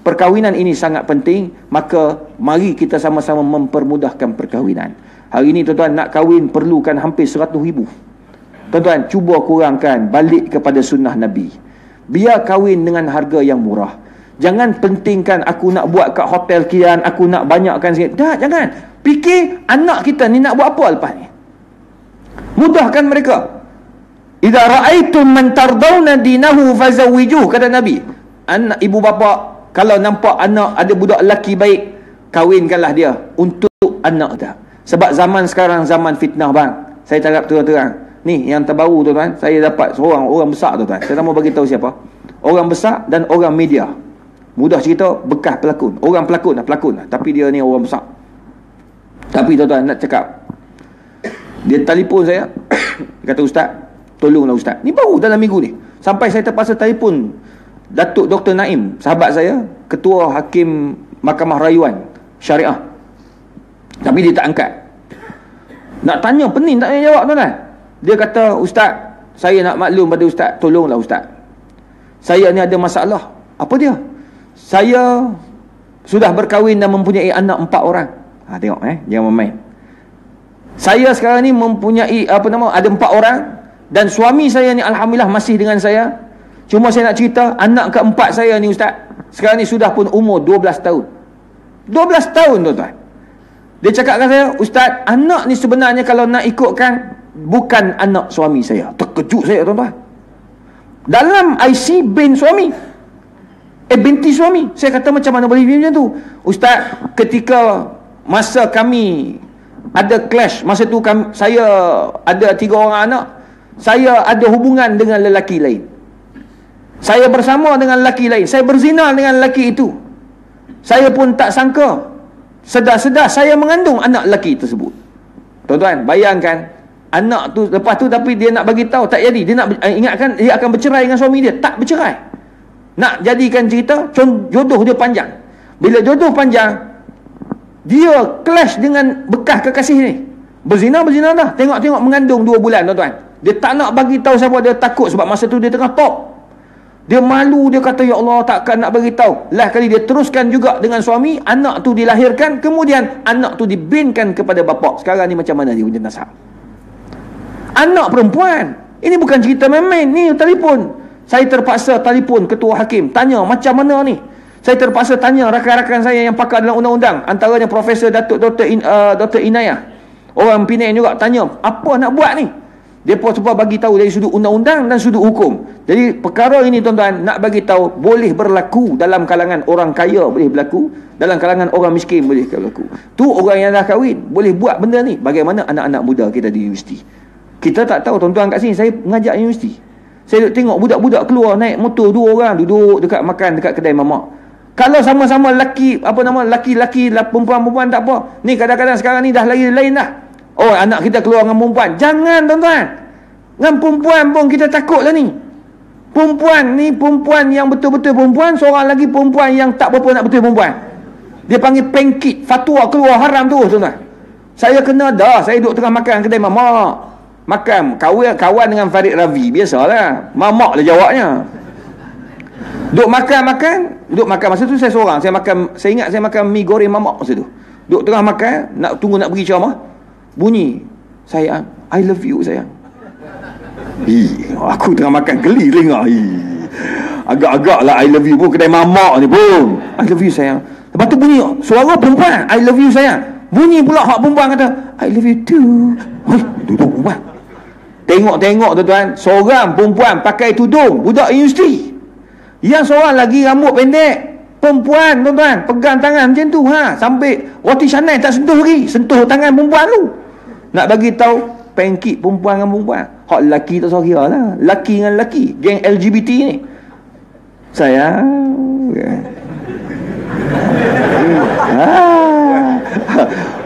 perkahwinan ini sangat penting. Maka mari kita sama-sama mempermudahkan perkahwinan. Hari ini, tuan-tuan, nak kahwin perlukan hampir 100,000. Tuan-tuan, cuba kurangkan, balik kepada sunnah Nabi. Biar kahwin dengan harga yang murah. Jangan pentingkan aku nak buat kat hotel kian, aku nak banyakkan sikit. Dah, jangan. Fikir anak kita ni nak buat apa lepas ni. Mudahkan mereka. Idza ra'aitum man tardawna dinahu fazawwijuh, kata Nabi. Anak ibu bapa, kalau nampak anak ada budak lelaki baik, kahwinkanlah dia untuk anak dia. Sebab zaman sekarang zaman fitnah, bang. Saya cakap terang-terang. Ni yang terbaru, tuan-tuan, saya dapat seorang orang besar, tuan-tuan. Saya tak mau bagi tahu siapa. Orang besar dan orang media. Mudah cerita, bekas pelakon. Orang pelakon lah. Tapi dia ni orang besar. Tapi tuan-tuan, nak cakap, dia telefon saya. Dia kata, Ustaz, tolonglah Ustaz. Ni baru dalam minggu ni. Sampai saya terpaksa telefon Datuk Dr. Naim, sahabat saya, Ketua Hakim Mahkamah Rayuan Syariah. Tapi dia tak angkat. Nak tanya, pening tak payah jawab, tuan-tuan. Dia kata, Ustaz, saya nak maklum pada Ustaz, tolonglah Ustaz. Saya ni ada masalah. Apa dia? Saya sudah berkahwin dan mempunyai anak 4 orang. Tengok jangan main. Saya sekarang ni mempunyai ada 4 orang dan suami saya ni alhamdulillah masih dengan saya. Cuma saya nak cerita, anak keempat saya ni, Ustaz, sekarang ni sudah pun umur 12 tahun. 12 tahun, tuan-tuan. Dia cakap dengan saya, Ustaz, anak ni sebenarnya kalau nak ikutkan bukan anak suami saya. Terkejut saya, tuan-tuan. Dalam IC bin suami, binti suami. Saya kata, macam mana boleh macam tu? Ustaz, ketika masa kami ada clash, masa tu saya ada 3 orang anak, saya ada hubungan dengan lelaki lain. Saya bersama dengan lelaki lain. Saya berzina dengan lelaki itu. Saya pun tak sangka. Sedar-sedar saya mengandung anak lelaki tersebut. Tuan-tuan, bayangkan, anak tu lepas tu, tapi dia nak bagi tahu tak jadi. Dia nak ingatkan dia akan bercerai dengan suami dia. Tak bercerai. Nak jadikan cerita, jodoh dia panjang. Bila jodoh panjang, dia clash dengan bekas kekasih ni. Berzina dah. Tengok-tengok mengandung 2 bulan, tuan-tuan. Dia tak nak bagi tahu siapa, dia takut sebab masa tu dia tengah top. Dia malu, dia kata, ya Allah, takkan nak bagi tahu. Lah kali dia teruskan juga dengan suami, anak tu dilahirkan, kemudian anak tu dibinkan kepada bapak. Sekarang ni macam mana dia punya nasab? Anak perempuan. Ini bukan cerita main-main, ni telefon. Saya terpaksa telefon ketua hakim, tanya macam mana ni. Saya terpaksa tanya rakan-rakan saya yang pakar dalam undang-undang, antaranya Profesor Datuk Dr. Inayah, orang Penang juga, tanya apa nak buat ni. Dia pun cuba bagi tahu dari sudut undang-undang dan sudut hukum. Jadi perkara ini, tuan-tuan, nak bagi tahu boleh berlaku dalam kalangan orang kaya, boleh berlaku dalam kalangan orang miskin, boleh berlaku. Tu orang yang dah kahwin boleh buat benda ni. Bagaimana anak-anak muda kita di universiti? Kita tak tahu, tuan-tuan, kat sini saya mengajar universiti. Saya tengok budak-budak keluar naik motor 2 orang duduk dekat makan dekat kedai mamak. Kalau sama-sama lelaki, lelaki-lelaki, perempuan-perempuan tak apa. Ni kadang-kadang sekarang ni dah lain dah. Oh, anak kita keluar dengan perempuan. Jangan, tuan-tuan. Dengan perempuan pun kita takut lah ni. Perempuan ni, perempuan yang betul-betul perempuan, seorang lagi perempuan yang tak berapa nak betul perempuan. Dia panggil pengkit, fatwa keluar haram tu, tuan-tuan. Saya kena dah, saya duduk tengah makan kedai mamak. Makan, kawan dengan Farid Ravi, biasalah. Mamak lah jawabnya. Duk makan-makan, Duduk makan masa tu saya seorang. Saya ingat saya makan mi goreng mamak masa tu. Duduk tengah makan, nak pergi ceramah. Bunyi, sayang, I love you sayang. Aku tengah makan geli telinga. Agak-agak lah I love you pun kedai mamak ni pun. I love you sayang. Lepas tu bunyi suara perempuan, I love you sayang. Bunyi pula hak perempuan kata, I love you too. Duduk perempuan. Tengok tuan-tuan, seorang perempuan pakai tudung, budak universiti. Yang seorang lagi rambut pendek, perempuan tuan-tuan, pegang tangan macam tu, sampai roti canai tak sentuh lagi, sentuh tangan perempuan tu. Nak bagi tahu pengkit perempuan dengan perempuan. Hak lelaki tak sorry lah, lelaki dengan lelaki, geng LGBT ni. Sayang.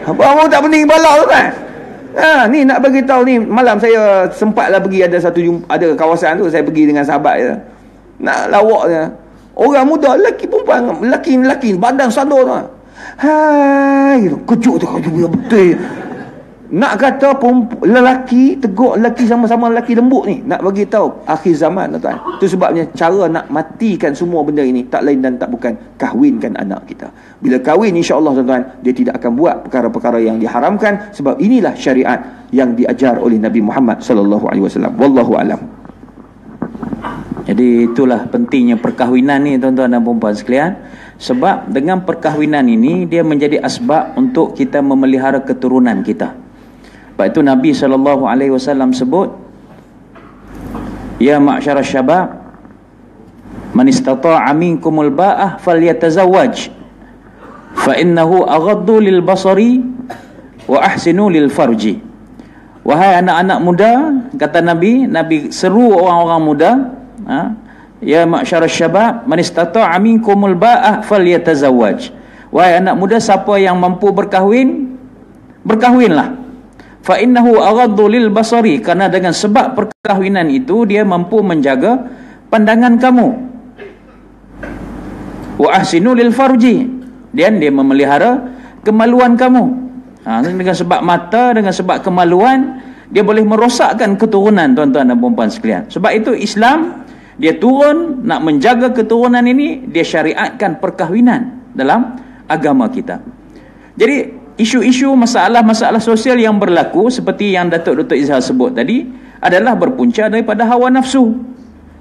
Apa tak pening kepala tuan-tuan. Ni nak bagi tahu ni, malam saya sempatlah pergi ada kawasan tu, saya pergi dengan sahabat dia. Nak lawak dia. Orang muda, lelaki perempuan, lelaki badan sandor tu. Hai, kejut tu betul. Nak kata lelaki tegur lelaki sama-sama lelaki lembut ni, nak bagi tahu akhir zaman tuan. Itu sebabnya cara nak matikan semua benda ini tak lain dan tak bukan kahwinkan anak kita. Bila kahwin, insya-Allah tuan-tuan, dia tidak akan buat perkara-perkara yang diharamkan, sebab inilah syariat yang diajar oleh Nabi Muhammad sallallahu alaihi wasallam. Wallahu alam. Jadi itulah pentingnya perkahwinan ni tuan-tuan dan puan-puan sekalian. Sebab dengan perkahwinan ini dia menjadi asbab untuk kita memelihara keturunan kita. Sebab itu Nabi SAW sebut, ya ma'syarasy syabab, man istata'a minkumul ba'ah falyatazawwaj fa innahu aghaddu lil basari wa ahsinu lil farji. Wahai anak-anak muda, kata Nabi seru orang-orang muda, ya ma'syarasy syabab, man istata'a minkumul ba'ah falyatazawwaj. Wahai anak muda, siapa yang mampu berkahwin, berkahwinlah. Fa innahu aghaddu lil basari, karena dengan sebab perkahwinan itu dia mampu menjaga pandangan kamu. Wa ahsinu lil farji, dan dia memelihara kemaluan kamu. Dengan sebab mata, dengan sebab kemaluan, dia boleh merosakkan keturunan tuan-tuan dan puan-puan sekalian. Sebab itu Islam dia turun nak menjaga keturunan ini, dia syariatkan perkahwinan dalam agama kita. Jadi isu-isu masalah-masalah sosial yang berlaku seperti yang Datuk Dr. Izhar sebut tadi adalah berpunca daripada hawa nafsu,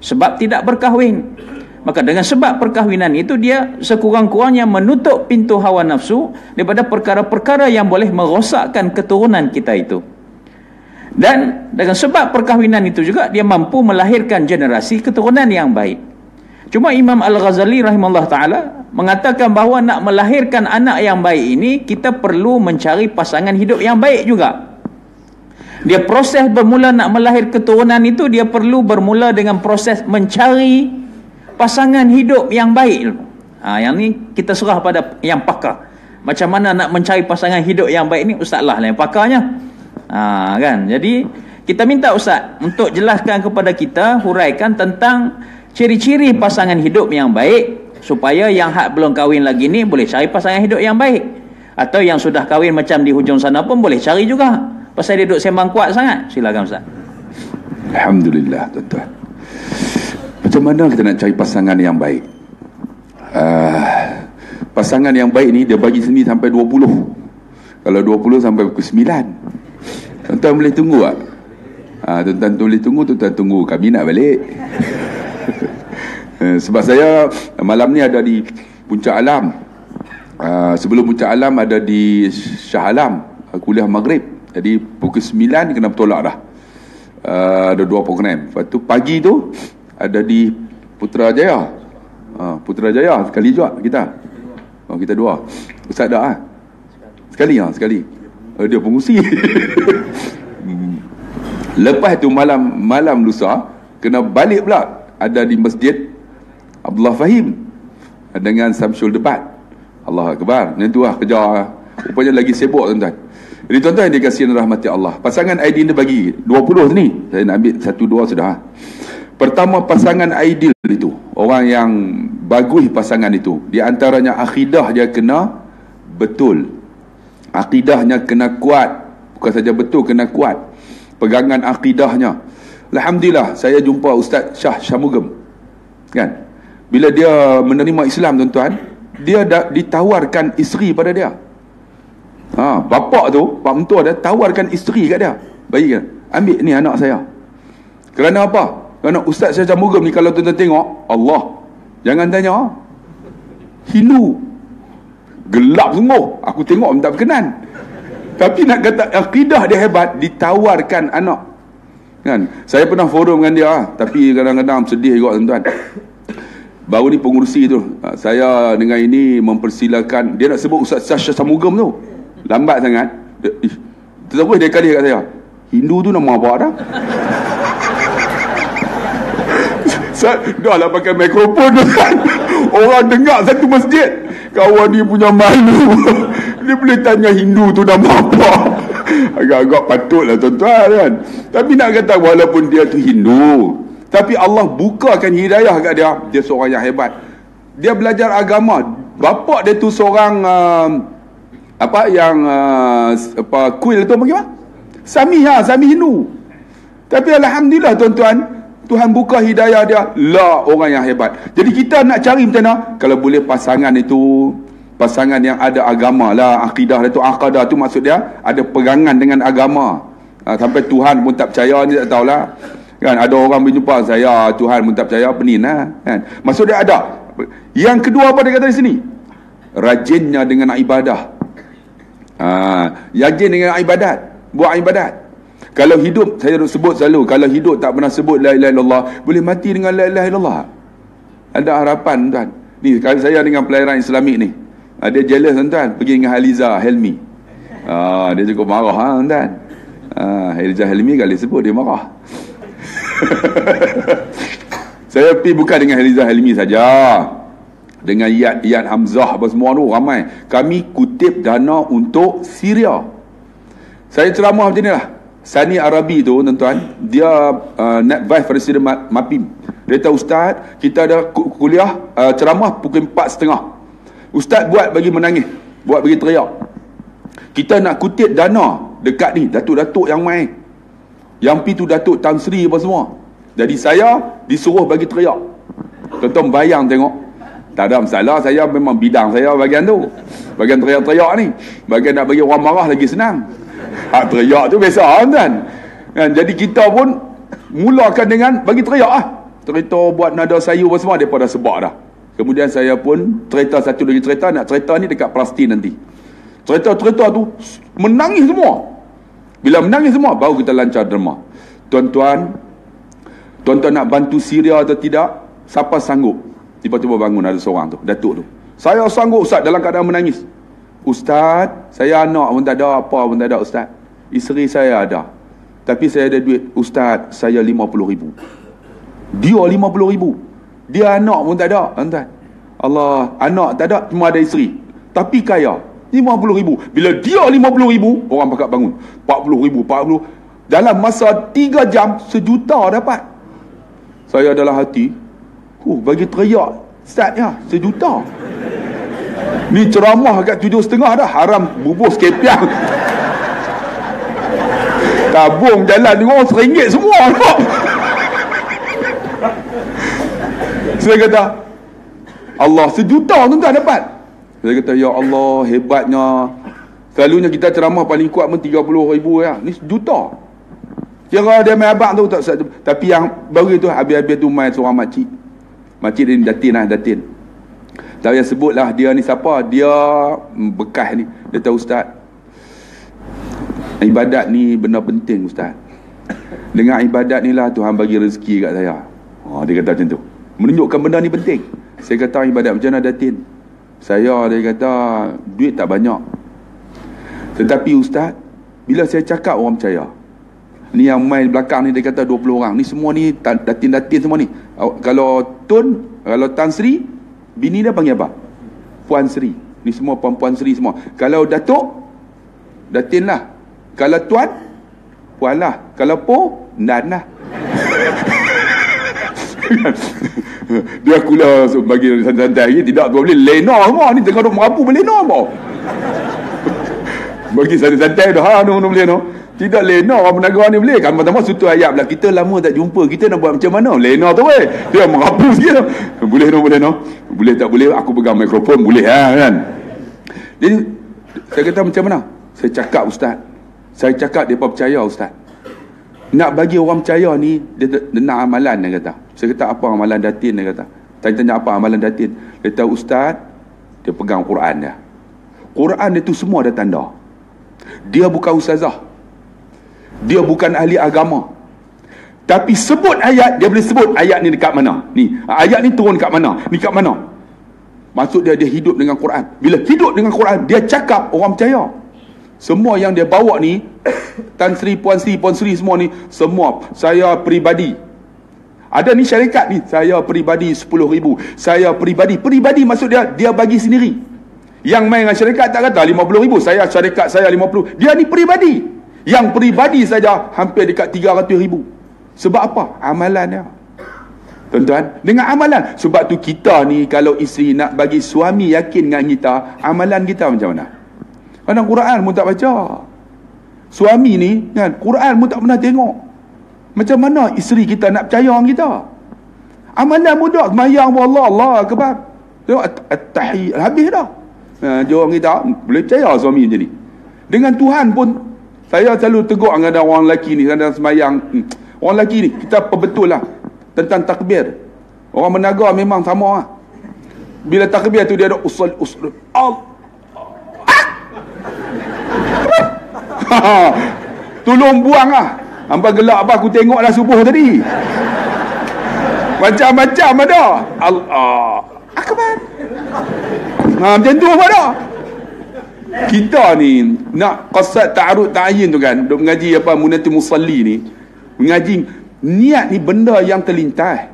sebab tidak berkahwin. Maka dengan sebab perkahwinan itu dia sekurang-kurangnya menutup pintu hawa nafsu daripada perkara-perkara yang boleh merosakkan keturunan kita itu. Dan dengan sebab perkahwinan itu juga dia mampu melahirkan generasi keturunan yang baik. Cuma Imam Al-Ghazali rahimahullah ta'ala mengatakan bahawa nak melahirkan anak yang baik ini, kita perlu mencari pasangan hidup yang baik juga. Dia proses bermula nak melahir keturunan itu, dia perlu bermula dengan proses mencari pasangan hidup yang baik. Yang ni kita serah pada yang pakar. Macam mana nak mencari pasangan hidup yang baik ni, Ustaz lah yang pakarnya. Kan? Jadi kita minta Ustaz untuk jelaskan kepada kita, huraikan tentang ciri-ciri pasangan hidup yang baik, supaya yang hak belum kahwin lagi ni boleh cari pasangan hidup yang baik, atau yang sudah kahwin macam di hujung sana pun boleh cari juga, pasal dia duduk sembang kuat sangat. Silakan Ustaz. Alhamdulillah tuan-tuan. Macam mana kita nak cari pasangan yang baik? Pasangan yang baik ni dia bagi sendiri sampai 20. Kalau 20 sampai pukul 9. Tuan-tuan boleh tunggu tak? Tuan-tuan boleh tunggu, tuan-tuan tunggu kami nak balik. Sebab saya malam ni ada di Puncak Alam. Sebelum Puncak Alam ada di Shah Alam, kuliah maghrib. Jadi pukul 9 kena bertolak dah. Ada 2 program. Lepas tu pagi tu ada di Putrajaya. Putrajaya sekali juga kita. Kita 2. Ustaz dah sekali. Dia pengusi. Lepas tu malam lusa kena balik pula, ada di Masjid Abdullah Fahim dengan Samsul Debat. Allah Akbar. Yang tu lah kerja. Rupanya lagi sibuk tuan-tuan. Jadi tuan-tuan yang dikasihi rahmati Allah, pasangan ideal dia bagi 20 ni. Saya nak ambil 1-2 sudah. Pertama, pasangan ideal itu, orang yang bagus pasangan itu, di antaranya akidah dia kena betul. Akidahnya kena kuat. Bukan saja betul, kena kuat pegangan akidahnya. Alhamdulillah, saya jumpa Ustaz Shah Shamugam, kan? bila dia menerima Islam, tuan-tuan, dia ditawarkan isteri pada dia. Bapak tu, pak mentua dia tawarkan isteri kat dia. Bagi kan, ambil ni anak saya. Kerana apa? Kerana Ustaz Syah Chamugam ni, kalau tuan-tuan tengok, Allah, jangan tanya, Hindu gelap sungguh, aku tengok minta berkenan. Tapi nak kata akidah dia hebat, ditawarkan anak kan. Saya pernah forum dengan dia, tapi kadang-kadang sedih juga, tuan-tuan. Baru ni pengurusi tu, saya dengan ini mempersilakan, dia nak sebut Ustaz Syah Chamugam tu, lambat sangat. Terus dia kali kat saya, Hindu tu nama apa dah? Dah lah pakai mikrofon tu kan. Orang dengar satu masjid, kawan dia punya malu. Dia boleh tanya Hindu tu nama apa. Agak-agak patutlah, tuan-tuan kan. Tapi nak kata walaupun dia tu Hindu, tapi Allah bukakan hidayah kat dia. Dia seorang yang hebat. Dia belajar agama. Bapak dia tu seorang kuil tu bagaimana? Sami Hindu. Tapi alhamdulillah, tuan-tuan, Tuhan buka hidayah dia. Lah, orang yang hebat. Jadi kita nak cari macam mana? Kalau boleh pasangan itu, pasangan yang ada agama lah. Akidah tu maksud dia ada pegangan dengan agama. Sampai Tuhan pun tak percaya ni, tak tahulah kan. Ada orang berjumpa saya, Tuhan pun tak percaya, penin lah kan. Maksud dia ada. Yang kedua apa dia kata di sini? Rajinnya dengan ibadah. Rajin dengan ibadat, buat ibadat. Kalau hidup, saya sebut selalu, kalau hidup tak pernah sebut la ilaha illallah, boleh mati dengan la ilaha illallah. Ada harapan, tuan. Ni kalau saya dengan pelayaran Islamik ni, dia jealous, tuan, pergi dengan Haliza Helmi. Dia cukup marah, tuan. Haliza Helmi kalau sebut dia marah. Saya pergi bukan dengan Haliza Helmi saja, dengan Iyad Hamzah apa semua tu ramai. Kami kutip dana untuk Syria. Saya ceramah macam ni lah. Sani Arabi tu, tuan-tuan, dia Vice President MAPIM. Dia kata, Ustaz, kita ada kuliah ceramah pukul 4.30. Ustaz buat bagi menangis, buat bagi teriak. Kita nak kutip dana dekat ni, datuk-datuk yang main. Yang pi tu Datuk Tan Sri apa semua. Jadi saya disuruh bagi teriak. Tuan-tuan bayang tengok. Tak ada masalah, saya memang bidang saya bagian tu. Bagian teriak-teriak ni. Bagian nak bagi orang marah lagi senang. Teriak tu biasa, kan? Jadi kita pun mulakan dengan bagi teriak lah. Cerita buat nada sayu apa semua, mereka dah sebab dah. Kemudian saya pun cerita satu lagi cerita, nak cerita ni dekat Palestin nanti. Cerita-cerita tu menangis semua. Bila menangis semua, baru kita lancar derma. Tuan-tuan nak bantu Syria atau tidak? Siapa sanggup? Tiba-tiba bangun ada seorang tu, datuk tu. Saya sanggup, Ustaz, dalam keadaan menangis. Ustaz, saya anak pun tak ada, apa pun tak ada, Ustaz. Isteri saya ada, tapi saya ada duit. Ustaz, saya 50,000. Dia 50,000. Dia anak pun tak ada, tuan-tuan. Allah, anak tak ada, cuma ada isteri, tapi kaya. 50,000. Bila dia 50,000, orang pakat bangun. 40,000, 40. Dalam masa 3 jam, 1 juta dapat. Saya dalam hati, bagi teriak Ustaznya 1 juta. Ni ceramah kat 7.30 dah, haram bubur sekepiang. Tabung jalan ni orang RM1 semua. Saya kata, Allah, 1 juta tuan-tuan dapat. Saya kata, ya Allah, hebatnya. Selalunya kita ceramah paling kuat pun 30,000 ya. Ni 1 juta. Kira dia main abang tu tak. Tapi yang baru tu, habis-habis tu main seorang makcik. Makcik dia ni Datin lah, Datin. Tak payah sebut lah dia ni siapa. Dia bekas ni. Dia tahu, Ustaz, ibadat ni benda penting, Ustaz. Dengan ibadat ni lah Tuhan bagi rezeki kat saya. Dia kata macam tu, menunjukkan benda ni penting. Saya kata, ibadat macam mana, Datin? Dia kata, duit tak banyak. Tetapi Ustaz, bila saya cakap orang percaya. Ni yang main belakang ni, dia kata 20 orang. Ni semua ni Datin-Datin semua ni. Kalau Tan Sri, bini dia panggil apa? Puan Sri. Ni semua Puan Sri semua. Kalau Datuk, Datin lah. Kalau Tuan, Puan lah. Kalau Po, Nan lah. Dia kula bagi santai-santai. Tidak boleh lena semua. Ni tengah duk merapu boleh lena apa. Bagi santai-santai dah. Boleh lena. Tidak lena orang Penanggaran ni boleh. Kan pertama suatu ayat pula, kita lama tak jumpa, kita nak buat macam mana? Lena tu weh. Dia merapu sikit tu. Boleh no, boleh no. Boleh tak boleh, aku pegang mikrofon boleh kan. Jadi saya kata macam mana? Saya cakap ustaz. Saya cakap depa percaya ustaz. Nak bagi orang percaya ni dia nak amalan dia kata. Saya kata apa amalan datin dia kata. Saya tanya apa amalan datin. Dia kata ustaz, dia pegang Quran dia. Quran itu semua ada tanda. Dia bukan ustazah. Dia bukan ahli agama. Tapi sebut ayat, dia boleh sebut ayat ni dekat mana. Ni, ayat ni turun kat mana? Ni kat mana? Maksud dia hidup dengan Quran. Bila hidup dengan Quran, dia cakap orang percaya. Semua yang dia bawa ni, Tan Sri, Puan Sri semua ni, semua saya peribadi. Ada ni syarikat ni, saya peribadi 10,000. Saya peribadi maksud dia bagi sendiri. Yang main dengan syarikat tak kata 50,000, saya syarikat saya 50. Dia ni peribadi. Yang peribadi saja hampir dekat 300,000. Sebab apa? Amalan dia. Tuan-tuan, dengan amalan. Sebab tu kita ni kalau isteri nak bagi suami yakin dengan kita, amalan kita macam mana? Kadang Quran pun tak baca. Suami ni kan, Quran pun tak pernah tengok. Macam mana isteri kita nak percaya dengan kita? Amalan mudah, semayang pun Allah akbar. Tengok at-tahiyat habis dah. Dia orang kita boleh percaya suami macam ni. Dengan Tuhan pun saya selalu tegur dengan orang lelaki ni, kadang semayang. Orang lelaki ni, kita betul lah tentang takbir. Orang menaga memang sama lah. Bila takbir tu dia ada usul. Tolong buang lah. Hampa gelak apa aku tengok dah subuh tadi. Macam-macam ada. Allah akbar. Macam tu apa dah. Kita ni nak qasad ta'arud ta'yin tu kan, duk mengaji apa munatul musalli ni, mengaji niat ni benda yang terlintas,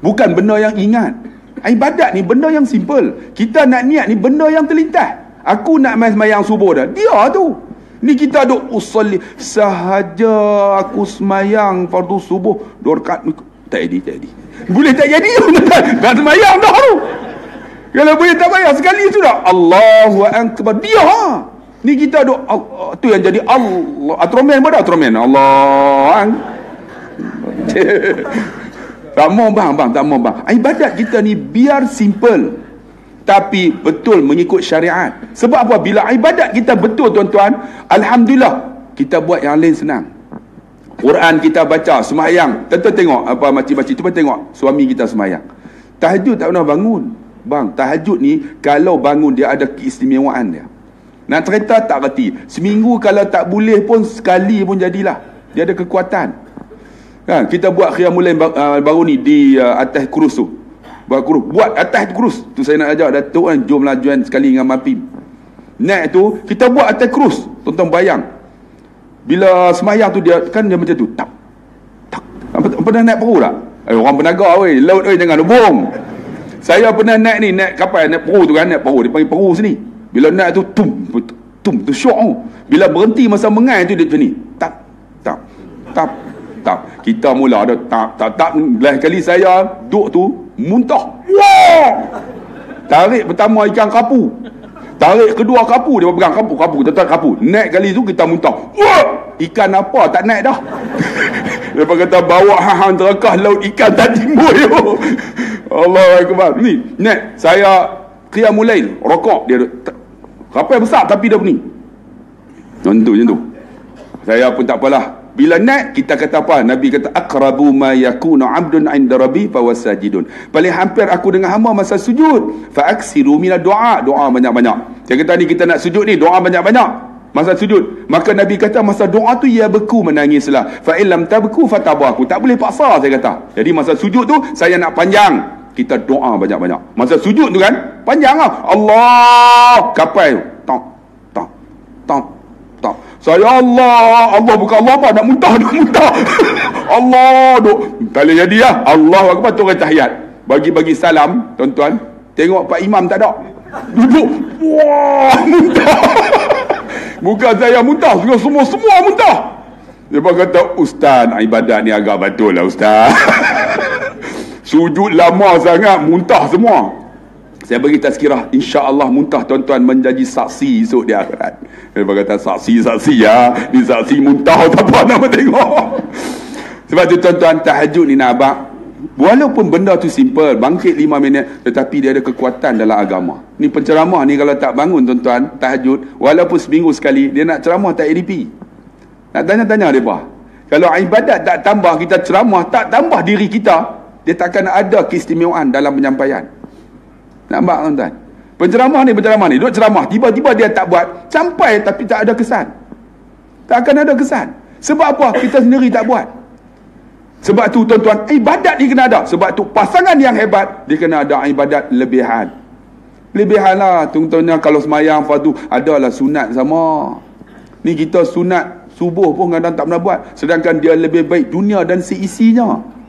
bukan benda yang ingat. Ibadat ni benda yang simple. Kita nak niat ni benda yang terlintas. Aku nak main semayang subuh dah, dia tu. Ni kita duk usalli sahaja aku semayang fardu subuh 2 rakaat. Tak jadi. Boleh tak jadi tak semayang dah tu. Kalau boleh tak payah sekali sudah. Allahu akbar. Dia. Ni kita duk tu yang jadi Allah. Atromen pada atromen. Allah. Tak mau bang. Ibadat kita ni biar simple, tapi betul mengikut syariat. Sebab apa? Bila ibadat kita betul tuan-tuan, alhamdulillah, kita buat yang lain senang. Quran kita baca, semayang. Tentu tengok apa makcik-makcik, cuba tengok suami kita semayang. Tahajud tak pernah bangun. Bang, tahajud ni kalau bangun dia ada keistimewaan dia. Nak cerita tak reti. Seminggu kalau tak boleh pun sekali pun jadilah. Dia ada kekuatan. Kan, kita buat qiyamul lail baru ni di atas kurus tu. Buat atas kurus. Tu saya nak ajak Datuk kan, jomlah join sekali dengan Mapim. Naik tu kita buat atas kurus. Tonton bayang. Bila semayang tu dia kan dia macam tu. Tak. Pernah naik peru tak? Orang Penaga weh, laut weh, jangan hubung. Saya pernah naik kapal, naik peru tu kan, naik peru, dia panggil peru sini. Bila naik tu tum tu syok tu. Bila berhenti masa mengai tu dia macam ni. Tap. Kita mula ada tak. Last kali saya duduk tu muntah. Wah! Tarik pertama ikan kapu. Tarik kedua kapu, dia pegang kapu, tetap kapu. Naik kali tu kita muntah. Wah! Ikan apa tak naik dah. Dia kata bawa hang terakah laut ikan tak timbul. Allah akbar. Ni, naik saya qiyamul lail, rokok dia kapal besar tapi dia ni. Macam tu. Saya pun tak apalah. Bila naik kita kata apa? Nabi kata aqrabu ma yakunu 'abdun 'inda rabbi fa wasajidun. Paling hampir aku dengan hamba masa sujud. Fa aksiru minad doa banyak-banyak. Saya kata ni kita nak sujud ni, doa banyak-banyak masa sujud. Maka Nabi kata masa doa tu ya beku menangislah. Fa illam tabku fatabaku. Tak boleh paksa saya kata. Jadi masa sujud tu saya nak panjang. Kita doa banyak-banyak. Masa sujud tu kan panjanglah. Allah kapal tak. Saya Allah bukan Allah apa nak muntah. Allah duk tak boleh jadi lah. Allah akbar tu tahiyat. Bagi salam tuan-tuan. Tengok Pak Imam tak ada. Duduk. Wah, muntah. Bukan saya muntah, semua muntah. Dia kata ustaz, ibadat ni agak betul lah ustaz. Sujud lama sangat muntah semua. Saya bagi tazkirah, insya-Allah muntah tuan-tuan menjadi saksi esok di akhirat. Dia berkata saksi ya, ni saksi muntah tak apa nak tengok. Sebab tu tuan-tuan, tahajud ni nak abang, walaupun benda tu simple, bangkit 5 minit, tetapi dia ada kekuatan dalam agama. Ni penceramah ni kalau tak bangun tuan-tuan, tahajud, walaupun seminggu sekali, dia nak ceramah tak ADP. Nak tanya-tanya mereka. Kalau ibadat tak tambah, kita ceramah tak tambah diri kita, dia takkan ada keistimewaan dalam penyampaian. Nampak tuan-tuan? Penceramah ni duduk ceramah, tiba-tiba dia tak buat, sampai tapi tak ada kesan. Tak akan ada kesan. Sebab apa? Kita sendiri tak buat. Sebab tu tuan-tuan, ibadat ni kena ada. Sebab tu pasangan yang hebat, dia kena ada ibadat lebihan. Lebihan lah. Contohnya kalau semayang fardu, adalah sunat sama. Ni kita sunat subuh pun kadang tak pernah buat. Sedangkan dia lebih baik dunia dan seisinya.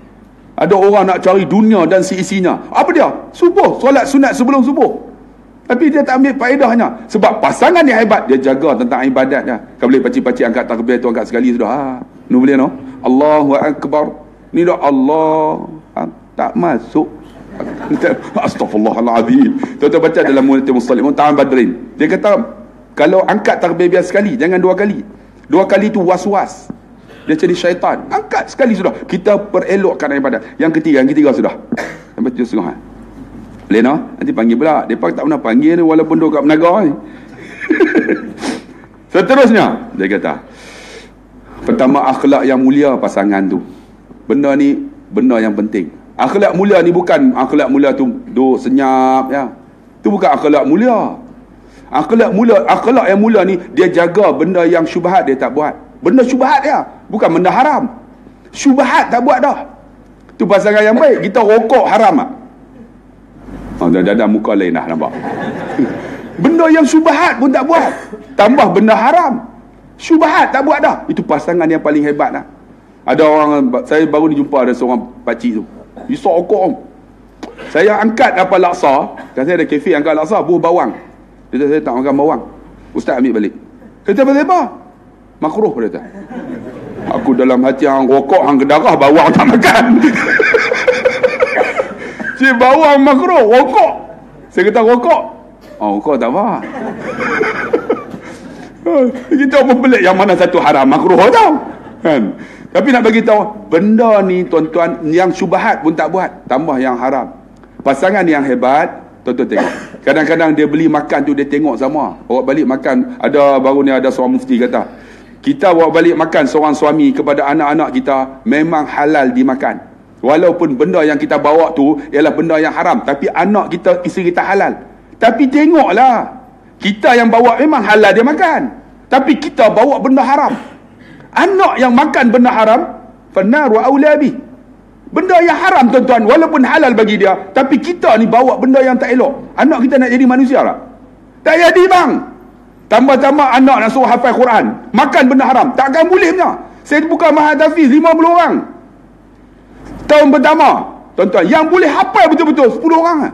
Ada orang nak cari dunia dan seisinya. Apa dia? Subuh, solat sunat sebelum subuh. Tapi dia tak ambil faedahnya. Sebab pasangan yang hebat, dia jaga tentang ibadat dia. Kau boleh pacik-pacik angkat takbir tu, angkat sekali sudah. Ni boleh no? Allahu Akbar. Ni dah Allah. Tak masuk. Astaghfirullahaladzim. Tuan-tuan baca dalam Mu'tatim Muslim Ta'am Badrin. Dia kata, kalau angkat takbir biasa sekali, jangan 2 kali. 2 kali tu was-was. Dia jadi syaitan. Angkat sekali sudah. Kita perelokkan ibadat. Yang ketiga sudah. Sampai 7.30. Boleh no? Nanti panggil pula. Mereka tak pernah panggil ni walaupun duduk kat menaga ni. Seterusnya, dia kata, pertama, akhlak yang mulia pasangan tu. Benda ni, benda yang penting. Akhlak mulia ni bukan akhlak mulia tu duduk senyap ya. Tu bukan akhlak mulia. Akhlak yang mulia ni, dia jaga benda yang syubhat dia tak buat. Benda syubhat dia, bukan benda haram. Syubhat tak buat dah. Tu pasangan yang baik. Kita rokok haram tak? Dah muka lain dah nampak. Benda yang syubhat pun tak buat. Tambah benda haram. Syubhat tak buat dah. Itu pasangan yang paling hebat dah. Ada orang, saya baru ni jumpa ada seorang pakcik tu. Dia rokok. Saya angkat apa laksa. Kan saya ada kafe angkat laksa, buah bawang. Dia kata, saya tak makan bawang. Ustaz ambil balik. Kata apa? Makruh dia kata. Aku dalam hati hang rokok, hang ke darah, bawang tak makan. Si bawang makruh, rokok. Saya kata rokok. Rokok tak apa. Kita pun pelik yang mana satu haram, makruh tau. Kan? Tapi nak bagi tahu, benda ni tuan-tuan, yang syubhat pun tak buat, tambah yang haram. Pasangan yang hebat, tuan-tuan tengok. Kadang-kadang dia beli makan tu, dia tengok sama. Bawa balik makan, ada baru ni ada seorang mufti kata, kita bawa balik makan seorang suami kepada anak-anak kita, memang halal dimakan. Walaupun benda yang kita bawa tu ialah benda yang haram, tapi anak kita, isteri kita halal. Tapi tengoklah, kita yang bawa memang halal dia makan, tapi kita bawa benda haram. Anak yang makan benda haram, fannaru aula bih. Benda yang haram tuan-tuan, walaupun halal bagi dia, tapi kita ni bawa benda yang tak elok. Anak kita nak jadi manusia tak? Tak jadi bang. Tambah-tambah anak nak suruh hafal Quran, makan benda haram, takkan boleh punya. Saya buka Mahat Hafiz 50 orang tahun pertama, tuan-tuan, yang boleh hafal betul-betul 10 orang.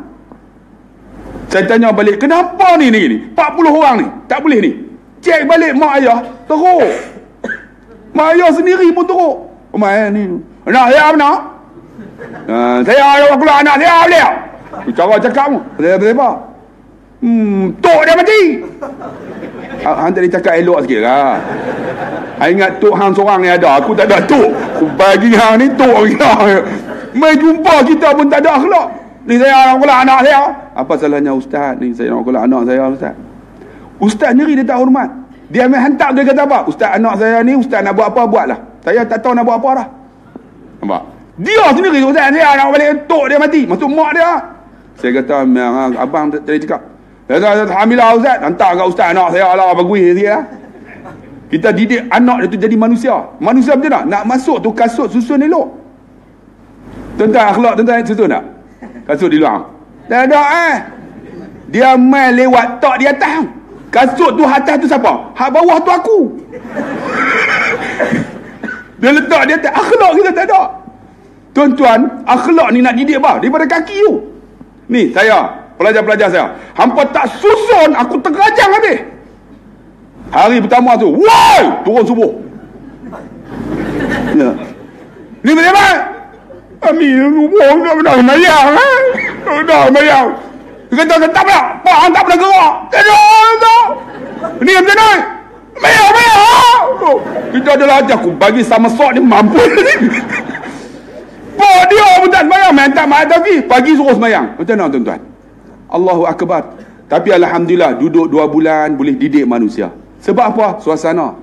Saya tanya balik, kenapa ni 40 orang ni tak boleh ni? Cek balik mak ayah, teruk. Mak ayah sendiri pun teruk. Mak ni, nak saya apa nak? Saya ada keluar anak saya boleh. Cara cakap mu, apa? Tok dia mati. Hang tadi cakap elok sikit lah. Hang ingat tok hang seorang ni ada, aku tak ada tok. Aku bagi hang ni tok kita. Mai jumpa kita pun tak ada akhlak. Ni saya nak keluar anak saya. Apa salahnya ustaz ni? Saya nak keluar anak saya ustaz. Ustaz sendiri dia tak hormat. Dia ambil hantar, dia kata apa? Ustaz anak saya ni, ustaz nak buat apa, buatlah. Saya tak tahu nak buat apa dah. Nampak? Dia sendiri, ustaz saya nak balik tok dia mati. Masuk mak dia. Saya kata, abang tadi cakap, saya hamilah ustaz, hantar kat ustaz anak saya lah, bagui sikit lah. Kita didik anak dia tu jadi manusia. Manusia macam mana? Nak masuk tu kasut susun elok. Tentang akhlak, tentang susun tak? Kasut di luar. Tak ada Dia main lewat tak di atas. Kasut tu atas tu siapa? Hak bawah tu aku. Dia letak di atas. Akhlak kita tak ada. Tuan-tuan, akhlak ni nak didik apa? Daripada kaki tu. Ni saya, pelajar-pelajar saya, hampa tak susun, aku terajang habis. Hari pertama tu, woi, turun subuh. Ya. Ni macam mana? Amin, subuh dah mayang. Dah mayang. Dia kata, tak pernah. Pak, hang tak pernah gerak. Tak. Ni macam mana? Mayah. Kita adalah ajar. Aku bagi sama sok dia mampu. Pak, dia pun tak semayang. Main tak main lagi. Pagi suruh semayang. Macam mana tuan-tuan? Allahu Akbar. Tapi Alhamdulillah, duduk 2 bulan boleh didik manusia. Sebab apa? Suasana.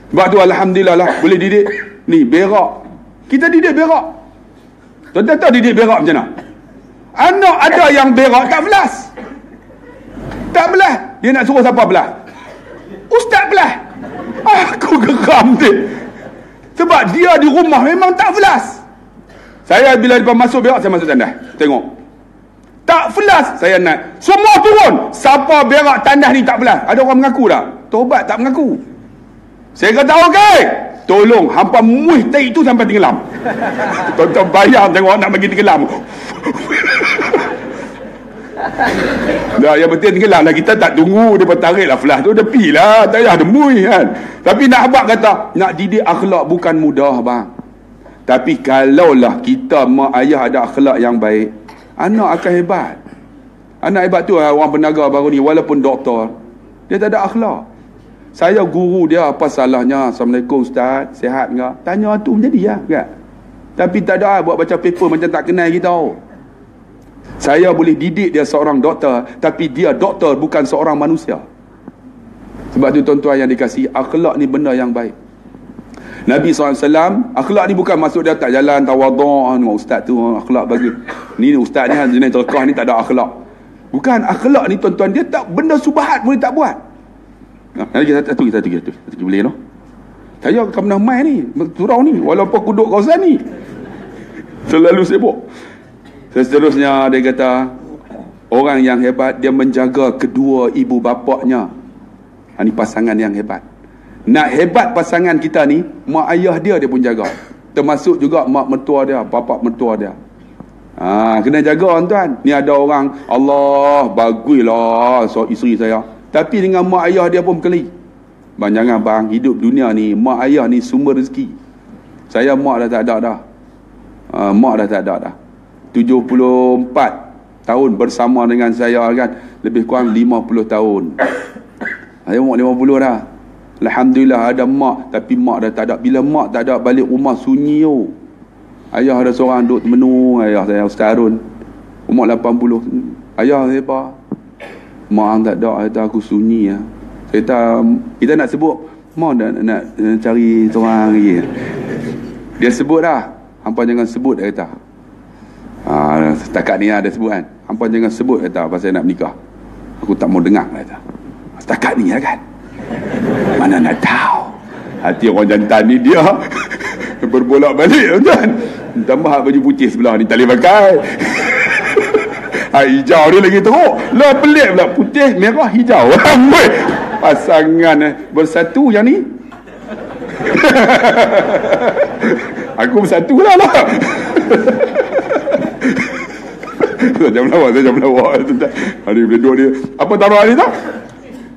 Sebab tu Alhamdulillah lah, boleh didik. Ni, berak. Kita didik berak. Tuan-tuan tahu didik berak macam mana? Anak ada yang berak tak belas. Tak belas. Dia nak suruh siapa belas? Ustaz belas. Aku geram dia. Sebab dia di rumah memang tak belas. Saya bila dia masuk berak, saya masuk tandas. Tengok. Tak belas, saya naik. Semua turun. Siapa berak tandas ni tak belas? Ada orang mengaku tak? Tobat tak mengaku. Saya kata okey. Tolong hampa muih tai itu sampai tenggelam. Tuan-tuan bayang tengok nak bagi tenggelam. Dah yang penting tenggelam lah. Kita tak tunggu dia tarik lah flash tu, depi lah, tak payah demui kan. Tapi nak abang kata nak didik akhlak bukan mudah bang. Tapi kalaulah kita mak ayah ada akhlak yang baik, anak akan hebat. Anak hebat tu orang penaga baru ni, walaupun doktor, dia tak ada akhlak. Saya guru dia, apa salahnya? Assalamualaikum Ustaz, sihat ke? Tanya tu menjadi lah kan? Tapi tak ada buat baca paper macam tak kenal kita. Saya boleh didik dia seorang doktor, tapi dia doktor bukan seorang manusia. Sebab tu tuan-tuan yang dikasihi, akhlak ni benda yang baik. Nabi SAW, akhlak ni bukan maksud dia tak jalan tawaduk dengan ustaz tu, akhlak bagus. Ni ustaz ni jenis terkah ni tak ada akhlak. Bukan, akhlak ni tuan-tuan, dia tak, benda subahat boleh tak buat. Lagi satu boleh no? Saya akan pernah main ni surau ni, walaupun aku duduk kawasan ni selalu sibuk. Seterusnya dia kata, orang yang hebat dia menjaga kedua ibu bapaknya. Ini pasangan yang hebat. Nak hebat pasangan kita ni, mak ayah dia pun jaga. Termasuk juga mak mertua dia, bapak mertua dia. Kena jaga tuan. Ni ada orang, Allah baguslah isteri saya, tapi dengan mak ayah dia pun berkelahi. Bang, jangan bang, hidup dunia ni, mak ayah ni sumber rezeki. Saya mak dah tak ada dah. Mak dah tak ada dah. 74 tahun bersama dengan saya kan, lebih kurang 50 tahun. Saya mak 50 dah. Alhamdulillah ada mak, tapi mak dah tak ada. Bila mak tak ada, balik rumah sunyi yo. Ayah ada seorang duduk temenung, ayah saya Ustaz Harun, umur 80. Ayah saya apa? Mak tak ada, kata aku sunyi ya. Saya kata, kita nak sebut, mak nak cari seorang lagi. Dia sebut dah. Hampa jangan sebut, dia kata. Setakat ni ada sebut kan. Hampa jangan sebut, kata, pasal nak menikah. Aku tak mau dengar, kata. Setakat ni lah kan. Mana nak tahu. Hati orang jantan ni dia berbolak balik tuan. Tambah baju putih sebelah ni tak boleh pakai. Hijau dia lagi teruk. Lah pelik pula, putih, merah, hijau. Pasangan bersatu yang ni. Aku bersatu lah. Saya jam lawak. Hari berdua dia. Apa taruh ni tak?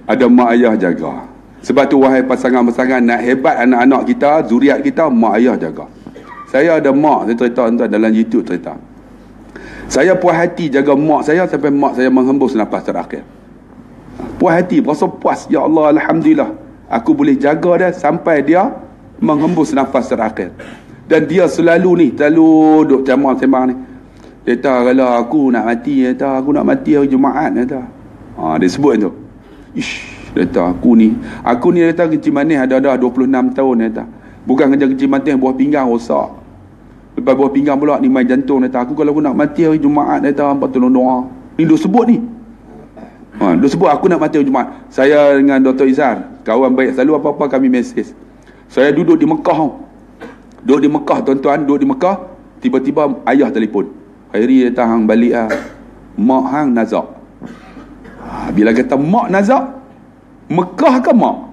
Ada mak ayah jaga. Sebab tu wahai pasangan-pasangan, nak hebat anak-anak kita, zuriat kita, mak ayah jaga. Saya ada mak, saya cerita tuan dalam YouTube cerita. Saya puas hati jaga mak saya sampai mak saya menghembus nafas terakhir. Puas hati, berasa puas. Ya Allah, Alhamdulillah, aku boleh jaga dia sampai dia menghembus nafas terakhir. Dan dia selalu duk ceramah sembang ni. Dia kata, kalau aku nak mati, dia kata, aku nak mati hari Jumaat, dia kata. Dia sebut tu. Dia kata, aku ni dia kata kencing manis ada 26 tahun, dia kata. Bukan kerja kencing manis, buah pinggang rosak. Lepas buah pinggang pula ni main jantung, dia kata, aku kalau aku nak mati hari Jumaat, dia kata, hampa tolong doa. Ni duk sebut ni. Duk sebut aku nak mati hari Jumaat. Saya dengan Dr. Izhar, kawan baik, selalu apa-apa kami mesej. Saya duduk di Mekah. Duduk di Mekah tuan-tuan, duduk di Mekah, tiba-tiba ayah telefon. Khairi dia hang balik lah. Mak hang nazak. Bila kata mak nazak, Mekah ke mak?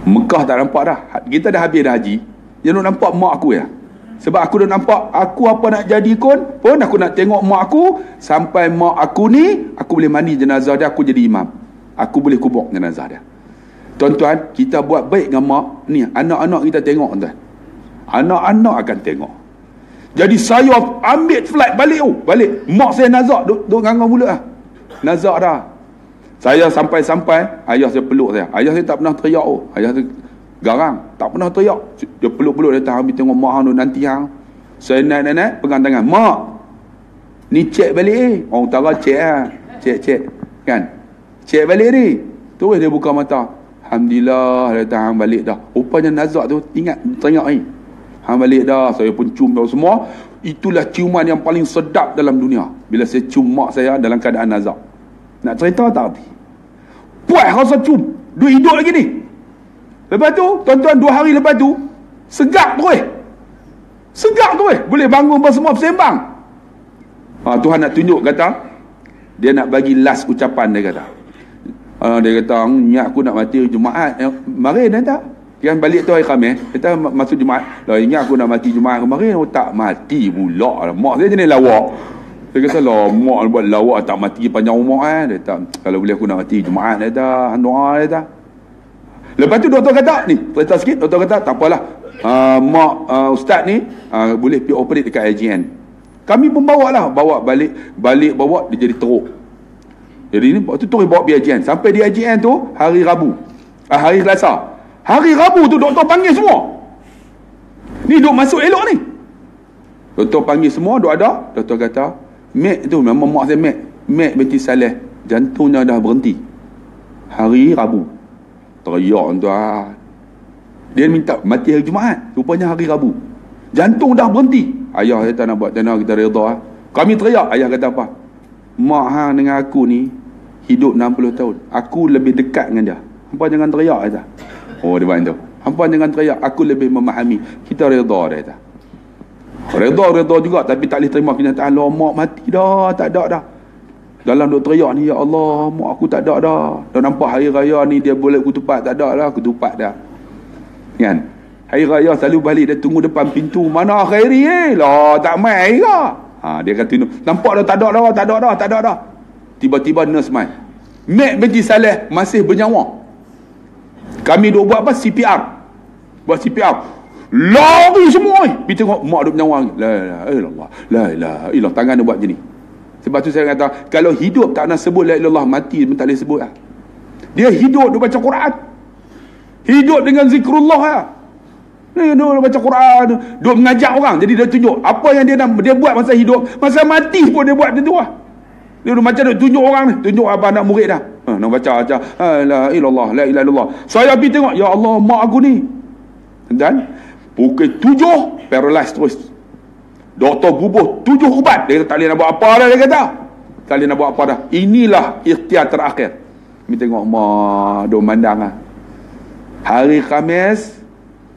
Mekah tak nampak dah. Kita dah habis dah haji. Dia nak nampak mak aku ya. Sebab aku dah nampak, aku apa nak jadi pun aku nak tengok mak aku. Sampai mak aku ni, aku boleh mandi jenazah dia, aku jadi imam. Aku boleh kubur jenazah dia. Tuan-tuan, kita buat baik dengan mak ni, anak-anak kita tengok tuan. Anak-anak akan tengok. Jadi saya ambil flight balik balik. Mak saya nazak duk ngangau mulut lah. Nazak dah. Saya sampai-sampai, ayah saya peluk saya. Ayah saya tak pernah teriak. Ayah saya garang, tak pernah teriak. Dia peluk-peluk, dia ambil tengok mak hang nanti hang. Saya naik, pegang tangan. Mak, ni cek balik orang utara cek lah. Cek. Kan? Cek balik ni. Terus dia buka mata. Alhamdulillah, dia hang balik dah. Rupanya nazak tu, ingat, teringat ni. Hang balik dah. Saya pun cium tahu semua. Itulah ciuman yang paling sedap dalam dunia. Bila saya cium mak saya dalam keadaan nazak. Nak cerita tak? Puas rasa cium. Duk hidup lagi ni. Lepas tu, tuan-tuan 2 hari lepas tu, segak terus. Boleh bangun semua bersembang. Tuhan nak tunjuk, kata, dia nak bagi last ucapan, dia kata. Dia kata, ingat aku nak mati Jumaat. Mari dah tak? Kan balik tu hari Khamis, kita masuk Jumaat. Lah ingat aku nak mati Jumaat kemarin, tak mati pula. Mak saya jenis lawak. Dia kata, lah mak buat lawak tak mati panjang umur Dia kata, kalau boleh aku nak mati Jumaat, dia kata, doa, dia kata. Lepas tu doktor kata, ni cerita sikit, doktor kata, tak apalah, mak ustaz ni boleh pergi operate dekat IGN. Kami pun bawa balik bawa, dia jadi teruk. Jadi ni waktu tu bawa pergi IGN. Sampai di IGN tu hari Rabu, hari Selasa. Hari Rabu tu doktor panggil semua. Ni duk masuk elok ni. Doktor panggil semua, duk ada. Doktor kata, Mek tu memang mak saya Mek binti Saleh, jantungnya dah berhenti. Hari Rabu. Teriak tuan. Dia minta mati hari Jumaat, rupanya hari Rabu. Jantung dah berhenti. Ayah kata nak buat macam kita reda. Kami teriak. Ayah kata apa? Mak hang dengan aku ni hidup 60 tahun. Aku lebih dekat dengan dia. Hampa jangan teriak, kata. Oh, dia buat tu. Hampa jangan teriak, aku lebih memahami. Kita reda, dia kata. Reda juga, tapi tak boleh terima kenyataan. Lah mak mati dah, tak ada dah. Dalam duk teriak ni, ya Allah, mak aku tak ada dah. Dah nampak hari raya ni dia boleh ketupat, tak ada lah, ketupat dah. Kan? Hari raya selalu balik, dia tunggu depan pintu. Mana Khairi lah, tak main ke? Dia kata, nampak dah, tak ada dah. Tiba-tiba nurse main. Mek binti Saleh masih bernyawa. Kami duk buat apa? CPR. Buat CPR. Lari semua. Pergi tengok mak duk bernyawa. La ilaha illallah. Tangan dia buat je ni. Sebab tu saya kata, kalau hidup tak nak sebut la ilallah, mati pun tak boleh sebut lah. Dia hidup, dia baca Quran. Hidup dengan zikrullah lah. Dia baca Quran, dia mengajak orang. Jadi dia tunjuk apa yang dia buat masa hidup, masa mati pun dia buat macam tu lah. Dia macam dia tunjuk orang ni, tunjuk apa anak murid dah. Nak baca la ilallah, la ilaha illallah. Saya pergi tengok, ya Allah, mak aku ni. Dan pukul 7 paralyzed terus. Doktor bubuh 7 ubat. Dia tak boleh nak buat apa dah, dia kata. Tak boleh nak buat apa dah. Inilah ikhtiar terakhir. Kami tengok mak duk mandang lah. Hari Khamis,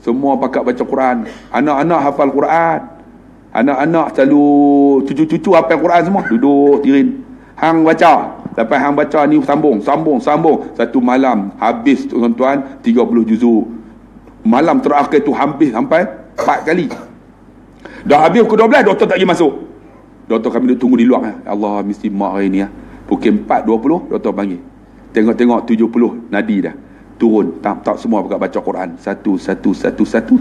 semua pakat baca Quran. Anak-anak hafal Quran. Anak-anak selalu cucu-cucu hafal Quran semua. Duduk tirin. Hang baca. Lepas hang baca ni sambung. Satu malam habis tuan-tuan 30 juzuk. Malam terakhir tu hampir sampai 4 kali. Dah habis pukul 12, doktor tak pergi masuk. Doktor kami duduk tunggu di luar. Allah, mesti mak hari ni ya. Pukul 4.20 doktor panggil. Tengok 70 nadi dah. Turun, tak semua baca Quran. 1 4.30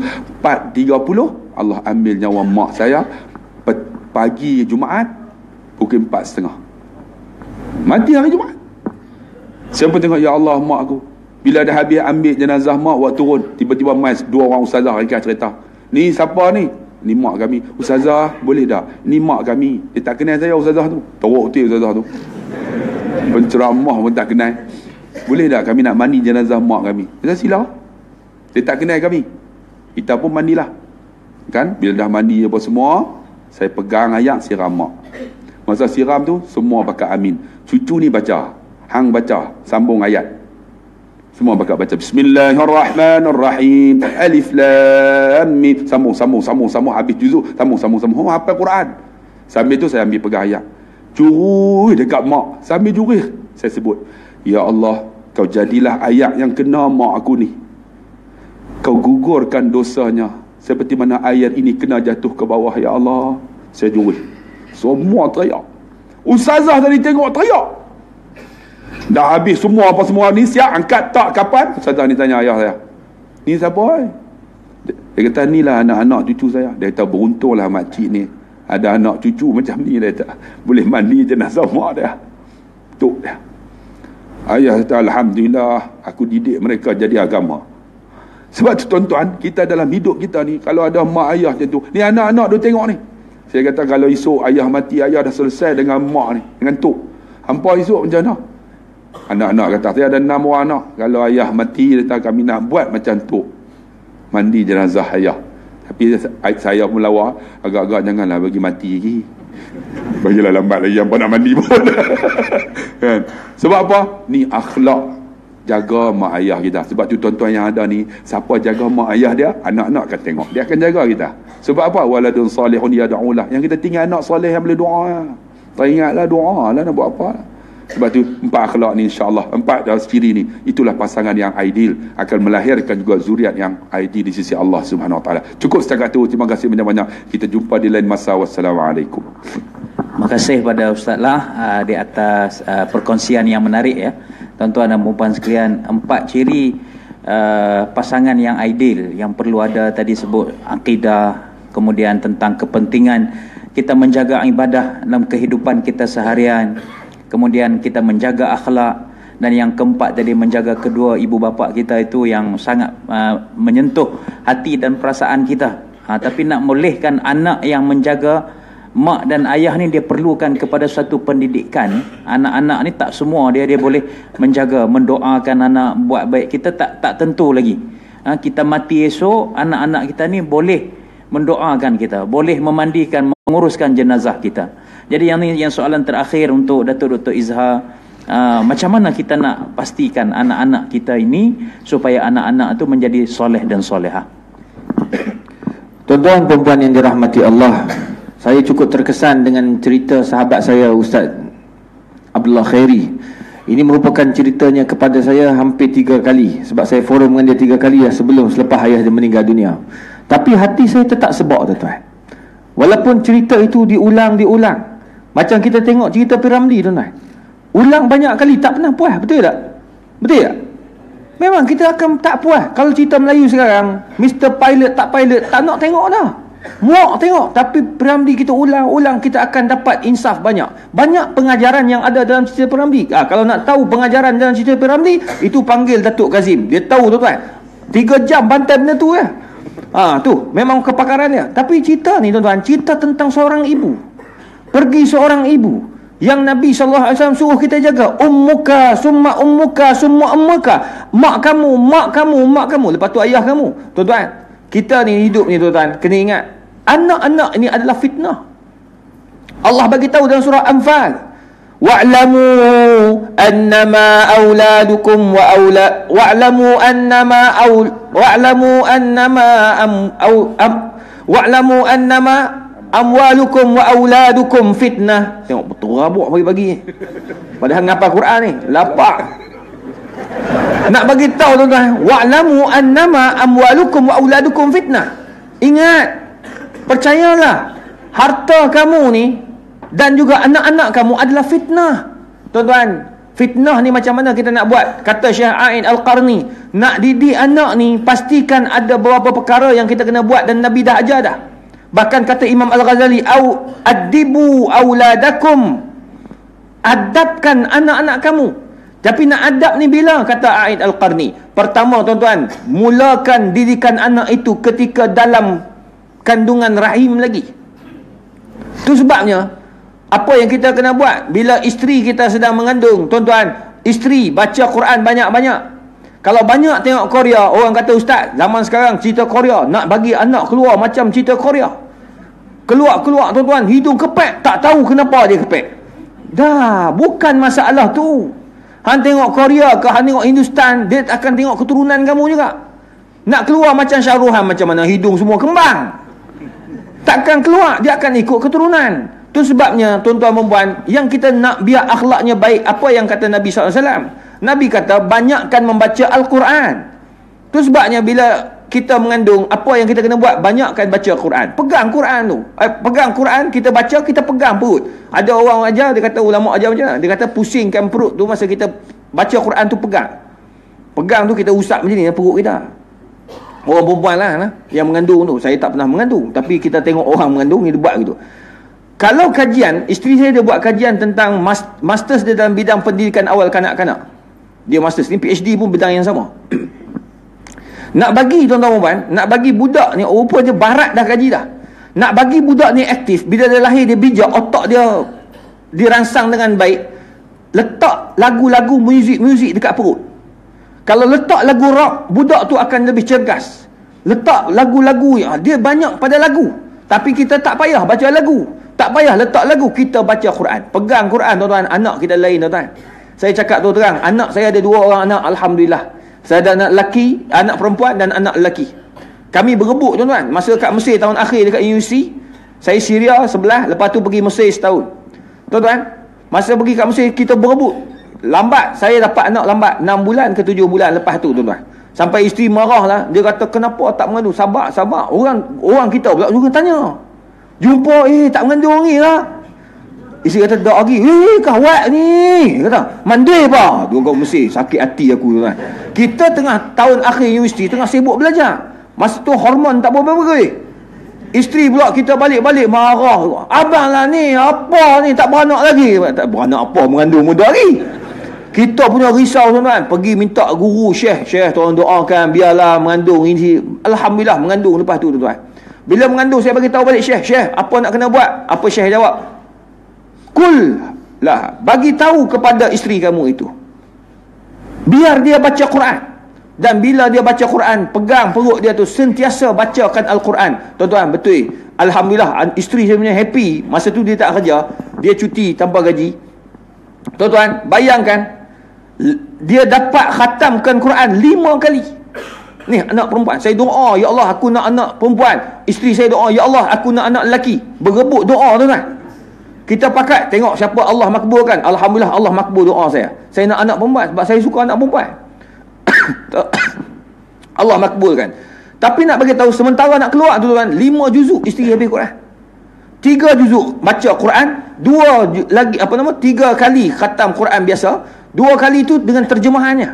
Allah ambil nyawa mak saya. Pagi Jumaat pukul 4.30 mati hari Jumaat. Saya pun tengok, ya Allah, mak aku. Bila dah habis ambil jenazah mak, buat turun, tiba-tiba mai 2 orang ustazah ringkas cerita. Ni siapa ni? Ni mak kami. Ustazah, boleh tak? Ni mak kami. Dia tak kenal saya, ustazah tu. Teruk betul ustazah tu. Penceramah pun tak kenal. Boleh tak kami nak mandi jenazah mak kami? Dia sila. Dia tak kenal kami. Kita pun mandilah. Kan? Bila dah mandi apa semua, saya pegang ayat siram mak. Masa siram tu, semua pakai amin. Cucu ni baca. Hang baca. Sambung ayat. Semua bakat baca Bismillahirrahmanirrahim, Alif Lam Mim. Sambung habis juzuk, sambung hafal Quran. Sambil tu saya ambil pegang ayat. Curi dekat mak. Sambil curi saya sebut, ya Allah, kau jadilah ayat yang kena mak aku ni. Kau gugurkan dosanya seperti mana ayat ini kena jatuh ke bawah, ya Allah. Saya curi. Semua teriak. Ustazah tadi tengok teriak. Dah habis semua apa semua ni, siap angkat tak kapan? Ustazah ni tanya ayah saya, ni siapa? Dia kata, ni lah anak-anak cucu saya. Dia kata, beruntunglah makcik ni ada anak cucu macam ni. Dia kata, boleh mandi jenazah mak dia, tok dia. Ayah kata, alhamdulillah, aku didik mereka jadi agama. Sebab tu tuan-tuan, kita dalam hidup kita ni, kalau ada mak ayah macam tu, ni anak-anak dia tengok ni. Saya kata, kalau esok ayah mati, ayah dah selesai dengan mak ni, dengan tok, hampa esok macam mana? Anak-anak kata, saya ada 6 orang anak. Kalau ayah mati, kata, kami nak buat macam tok, mandi jenazah ayah. Tapi saya pun lawa, agak-agak janganlah bagi mati lagi, bagilah lambat lagi, hampa nak mandi pun. Kan? Sebab apa? Ni akhlak jaga mak ayah kita. Sebab tu tuan-tuan yang ada ni, siapa jaga mak ayah dia, anak-anak akan tengok, dia akan jaga kita. Sebab apa? Waladun salihun yad'ulah. Yang kita tinggal anak soleh yang boleh doa. Tak ingatlah doa lah, nak buat apa. Sebab tu 4 akhlak ni, insya-Allah 4 ciri ni, itulah pasangan yang ideal, akan melahirkan juga zuriat yang ideal di sisi Allah Subhanahu Wa Taala. Cukup setakat tu. Terima kasih banyak-banyak. Kita jumpa di lain masa. Wassalamualaikum. Terima kasih pada Ustaz Lah di atas perkongsian yang menarik ya. Tuan-tuan dan puan-puan sekalian, 4 ciri pasangan yang ideal yang perlu ada. Tadi sebut akidah, kemudian tentang kepentingan kita menjaga ibadah dalam kehidupan kita seharian, kemudian kita menjaga akhlak, dan yang keempat tadi menjaga kedua ibu bapa kita, itu yang sangat menyentuh hati dan perasaan kita. Tapi nak bolehkan anak yang menjaga mak dan ayah ni, dia perlukan kepada satu pendidikan. Anak-anak ni tak semua dia boleh menjaga, mendoakan anak buat baik. Kita tak tentu lagi. Kita mati esok, anak-anak kita ni boleh mendoakan kita, boleh memandikan, menguruskan jenazah kita. Jadi yang soalan terakhir untuk Datuk Dr. Izhar, macam mana kita nak pastikan anak-anak kita ini supaya anak-anak itu menjadi soleh dan solehah? Tuan-tuan perempuan yang dirahmati Allah, saya cukup terkesan dengan cerita sahabat saya Ustaz Abdullah Khairi. Ini merupakan ceritanya kepada saya hampir 3 kali, sebab saya forum dengan dia 3 kali selepas ayah dia meninggal dunia. Tapi hati saya tetap sebab, tuan-tuan. Walaupun cerita itu diulang-diulang, macam kita tengok cerita Piramli, tuan-tuan, ulang banyak kali tak pernah puas. Betul tak? Betul tak? Memang kita akan tak puas. Kalau cerita Melayu sekarang, Mr. Pilot tak nak tengok dah, muak tengok. Tapi Piramli kita ulang-ulang, kita akan dapat insaf banyak pengajaran yang ada dalam cerita Piramli. Kalau nak tahu pengajaran dalam cerita Piramli, itu panggil Datuk Kazim, dia tahu, tuan-tuan. 3 jam bantai benda tu ya. Tu memang kepakarannya. Tapi cerita ni, tuan-tuan, cerita tentang seorang ibu. Pergi seorang ibu yang Nabi SAW suruh kita jaga. Ummuka, summa ummuka, summa ummuka. Mak kamu. Lepas tu ayah kamu. Tuan-tuan, kita ni hidup ni, tuan-tuan, kena ingat, anak-anak ini adalah fitnah. Allah bagi tahu dalam surah Anfal, wa'lamu annama auladukum wa'lamu annama amwalukum wa auladukum fitnah. Tengok betul rabuk pagi-pagi. Padahal ngapal Quran ni, lapak. Nak bagi tahu, tuan-tuan, wa'lamu annama amwalukum wa auladukum fitnah. Ingat, percayalah, harta kamu ni dan juga anak-anak kamu adalah fitnah. Tuan-tuan, fitnah ni macam mana kita nak buat? Kata Syekh A'id Al-Qarni, nak didik anak ni, pastikan ada beberapa perkara yang kita kena buat dan Nabi dah ajar dah. Bahkan kata Imam Al-Ghazali, adibu auladakum, adabkan anak-anak kamu. Tapi nak adab ni bila? Kata A'id Al-Qarni, pertama, tuan-tuan, mulakan didikan anak itu ketika dalam kandungan rahim lagi. Itu sebabnya apa yang kita kena buat bila isteri kita sedang mengandung, tuan-tuan, isteri baca Quran banyak-banyak. Kalau banyak tengok Korea, orang kata, ustaz, zaman sekarang cerita Korea, nak bagi anak keluar macam cerita Korea. Keluar, tuan-tuan, hidung kepek, tak tahu kenapa dia kepek. Dah, bukan masalah tu. Han tengok Korea ke han tengok Hindustan, dia akan tengok keturunan kamu juga. Nak keluar macam Syahruhan, macam mana hidung semua kembang, takkan keluar, dia akan ikut keturunan. Itu sebabnya, tuan-tuan perempuan, yang kita nak biar akhlaknya baik, apa yang kata Nabi SAW? Nabi kata, banyakkan membaca Al-Quran. Itu sebabnya bila kita mengandung, apa yang kita kena buat? Banyakkan baca Quran. Pegang Quran tu. Pegang Quran, kita baca, kita pegang perut. Ada orang ajar, dia kata, ulama ajar macam mana? Dia kata, pusingkan perut tu masa kita baca Quran tu, pegang. Pegang tu kita usap macam ni perut kita. Orang perempuan lah yang mengandung tu. Saya tak pernah mengandung, tapi kita tengok orang mengandung dia buat gitu. Kalau kajian, isteri saya dia buat kajian tentang masters dia dalam bidang pendidikan awal kanak-kanak. Dia masters ni, PhD pun bidang yang sama. Nak bagi tuan-tuan perempuan, nak bagi budak ni, rupanya barat dah kaji dah. Nak bagi budak ni aktif, bila dia lahir dia bijak, otak dia dirangsang dengan baik. Letak lagu-lagu muzik dekat perut. Kalau letak lagu rock, budak tu akan lebih cergas. Letak lagu-lagu, dia banyak pada lagu. Tapi kita tak payah baca lagu, tak payah letak lagu, kita baca Quran. Pegang Quran tuan-tuan. Anak kita lain tuan-tuan. Saya cakap tu terang, anak saya ada 2 orang anak, alhamdulillah. Saya ada anak lelaki, anak perempuan dan anak lelaki. Kami berebut tuan-tuan. Masa kat Mesir tahun akhir dekat universiti, saya Syria sebelah, lepas tu pergi Mesir setahun. Tuan-tuan, masa pergi kat Mesir kita berebut. Lambat, saya dapat anak lambat 6 bulan ke 7 bulan lepas tu tuan-tuan. Sampai isteri marah lah. Dia kata kenapa tak mengandung? Sabar. Orang kita pula juga tanya. Jumpa tak mengandung ni lah. Isteri kata tak lagi. Kawat ni. Kata mandai apa? Dia kata Mesir. Sakit hati aku tuan. Kita tengah tahun akhir universiti, tengah sibuk belajar. Masa tu hormon tak berapa-apa. Isteri pula kita balik-balik marah. Abang lah ni, apa ni, tak beranak lagi. Tak beranak apa, mengandung muda lagi. Kita punya risau tuan-tuan. Pergi minta guru, syekh tolong doakan, biarlah mengandung ini. Alhamdulillah mengandung lepas tu tuan-tuan. Bila mengandung saya bagi tahu balik syekh, apa nak kena buat? Apa syekh jawab? Kul lah, bagi tahu kepada isteri kamu itu, biar dia baca Quran. Dan bila dia baca Quran, pegang perut dia tu, sentiasa bacakan Al-Quran. Tuan-tuan, betul. Alhamdulillah, isteri saya punya happy. Masa tu dia tak kerja, dia cuti tanpa gaji. Tuan-tuan, bayangkan, dia dapat khatamkan Quran 5 kali. Ni anak perempuan. Saya doa, ya Allah aku nak anak perempuan. Isteri saya doa, ya Allah aku nak anak lelaki. Berebut doa tuan-tuan. Kita pakat tengok siapa Allah makbulkan. Alhamdulillah Allah makbul doa saya. Saya nak anak perempuan sebab saya suka anak perempuan. Allah makbulkan. Tapi nak bagi tahu, sementara nak keluar tu tuan, 5 juzuk isteri habis Quran. 3 juzuk baca Quran, 2 lagi 3 kali khatam Quran biasa, 2 kali tu dengan terjemahannya.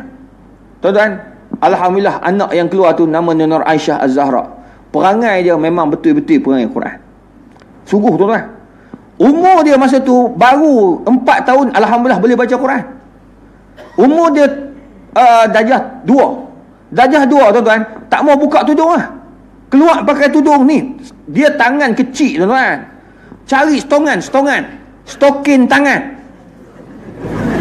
Tuan-tuan, alhamdulillah anak yang keluar tu nama Nur Aisyah Az-Zahra. Perangai dia memang betul-betul perangai Quran. Sungguh tuan-tuan. Umur dia masa tu baru 4 tahun, alhamdulillah boleh baca Quran. Umur dia darjah 2. Darjah 2 tuan-tuan, tak mau buka tudung lah. Keluar pakai tudung ni. Dia tangan kecil tuan-tuan. Cari stokin tangan.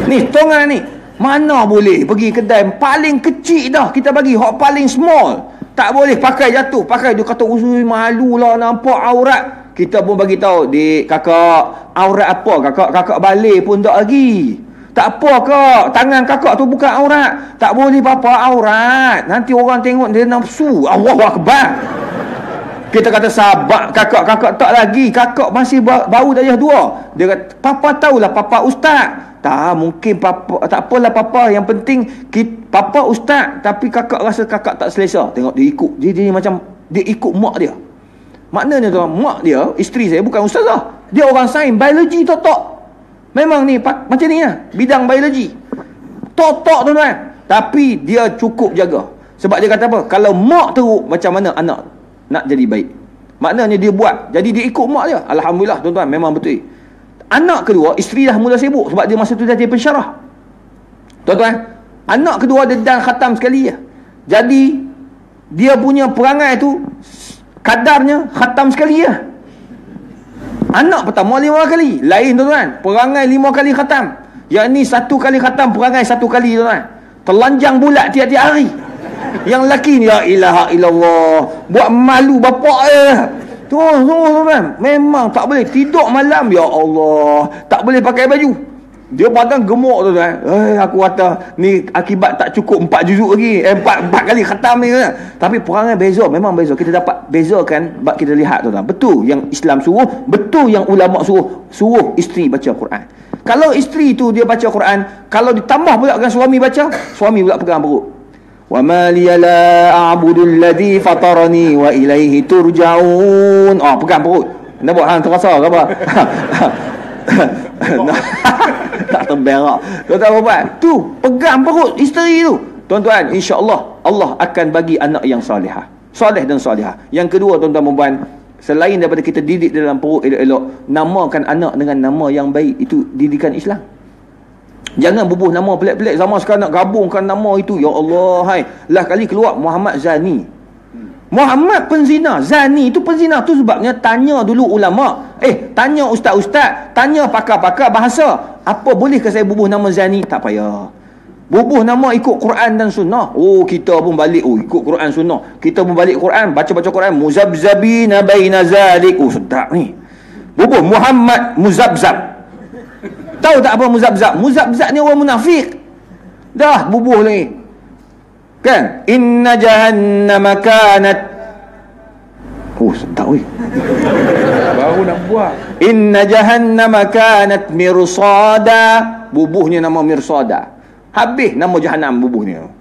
Ni stongan ni. Mana boleh pergi kedai paling kecil dah kita bagi, hak paling small. Tak boleh pakai jatuh, pakai dia kata usui malulah nampak aurat. Kita pun bagi tahu, "Dik, kakak, aurat apa kakak balik pun tak lagi." "Tak apa kak, tangan kakak tu bukan aurat." "Tak boleh apa-apa aurat. Nanti orang tengok dia nafsu." Allahu Akbar. Kita kata sabar kakak tak lagi. Kakak masih baru darjah 2. Dia kata, "Papa tahulah papa ustaz." "Tak, mungkin papa, tak apalah papa. Yang penting papa ustaz, tapi kakak rasa kakak tak selesa." Tengok dia ikut. Dia macam dia ikut mak dia. Maknanya tuan, mak dia, isteri saya bukan ustazah. Dia orang sains, biologi tok. Memang ni macam ni lah, bidang biologi. Tok tuan-tuan. Tapi dia cukup jaga. Sebab dia kata apa? Kalau mak teruk, macam mana anak nak jadi baik? Maknanya dia buat. Jadi dia ikut mak dia. Alhamdulillah tuan-tuan, memang betul. Anak kedua, isteri dah mula sibuk sebab dia masa tu dah jadi pensyarah. Tuan-tuan, anak kedua dia dah khatam sekali je. Jadi dia punya perangai tu kadarnya khatam sekali je. Anak pertama 5 kali. Lain tuan-tuan, perangai 5 kali khatam. Yang ni 1 kali khatam, perangai 1 kali tuan-tuan. Telanjang bulat tiap-tiap hari. Yang lelaki ni, la ilaha illallah, buat malu bapak tuan-tuan. Memang tak boleh tidur malam, ya Allah, tak boleh pakai baju. Dia badan gemuk tuan-tuan. Aku kata ni akibat tak cukup 4 juzuk lagi, 4 kali khatam ni tuan. Tapi perangai beza, memang beza. Kita dapat bezakan, sebab kita lihat tuan-tuan. Betul yang Islam suruh, betul yang ulama suruh isteri baca Quran. Kalau isteri tu dia baca Quran, kalau ditambah pula dengan suami baca, suami pula pegang perut. "Wa ma liya la a'budu alladhi fatarani wa ilaihi turja'un." Pegang perut. Nak buat hang terasa ke apa? Tak terberak. Tuan-tuan, tu pegang perut isteri tu. Tuan-tuan, insya-Allah Allah akan bagi anak yang salihah. soleh dan solehah. Yang kedua, tuan-tuan dan puan, selain daripada kita didik dalam perut elok-elok, namakan anak dengan nama yang baik, itu didikan Islam. Jangan bubuh nama pelik-pelik. Zaman sekarang nak gabungkan nama itu, ya Allah, hai, lah kali keluar Muhammad Zani. Muhammad penzina, Zani itu penzina. Tu sebabnya tanya dulu ulama, tanya ustaz-ustaz, tanya pakar-pakar bahasa, apa bolehkah saya bubuh nama Zani? Tak payah. Bubuh nama ikut Quran dan sunnah. Oh, kita pun balik, ikut Quran sunnah. Kita pun balik Quran, baca-baca Quran, muzabzabina baina zalik. Oh, sedap ni. Bubuh Muhammad Muzabzab. Tahu tak apa muzabzab? Muzabzab ni orang munafik. Dah bubuh lagi. Kan? Inna jahannama kanat. Oh, sedap weh. Baru nak buat. Inna jahannama kanat mirsada. Bubuhnya nama mirsada. Habis nama jahannam bubuhnya.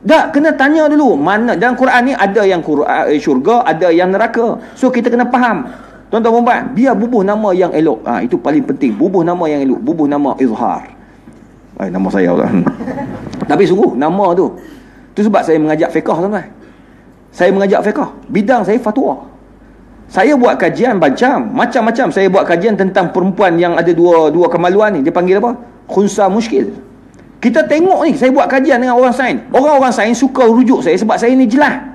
Tak, kena tanya dulu. Mana dalam Quran ni ada yang syurga, ada yang neraka. So kita kena faham. Tuan-tuan puan, biar bubuh nama yang elok. Itu paling penting. Bubuh nama yang elok. Bubuh nama izhar. Nama saya lah. Tapi sungguh nama tu. Itu sebab saya mengajak fiqh, tuan-tuan. Saya mengajak fiqh. Bidang saya fatwa. Saya buat kajian macam-macam. Saya buat kajian tentang perempuan yang ada dua kemaluan ni. Dia panggil apa? Khunsa muskil. Kita tengok ni, saya buat kajian dengan orang sains. Orang-orang sains suka rujuk saya sebab saya ni jelas.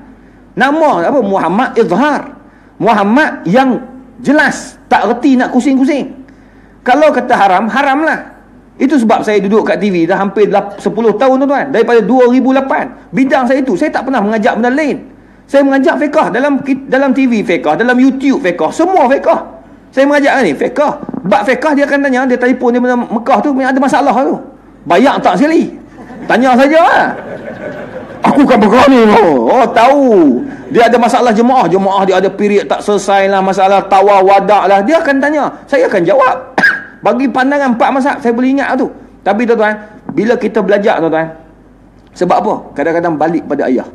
Nama apa? Muhammad Izhar. Muhammad yang jelas. Tak reti nak kusing-kusing. Kalau kata haram, haram lah. Itu sebab saya duduk kat TV dah hampir 10 tahun, tuan-tuan. Daripada 2008. Bidang saya itu, saya tak pernah mengajak benda lain. Saya mengajak fiqh dalam TV fiqh, dalam YouTube fiqh, semua fiqh. Saya mengajak ni fiqh. Bab fiqh dia akan tanya, dia telefon dia Mekah tu, ada masalah tu. Bayar tak sekali. Tanya saja lah. Aku kan berani tu. Oh, tahu. Dia ada masalah jemaah dia ada period tak selesai lah, masalah tawar wadak lah. Dia akan tanya, saya akan jawab. Bagi pandangan 4 mazhab, saya boleh ingat tu. Tapi tuan-tuan, bila kita belajar, tuan-tuan, sebab apa? Kadang-kadang balik pada ayah.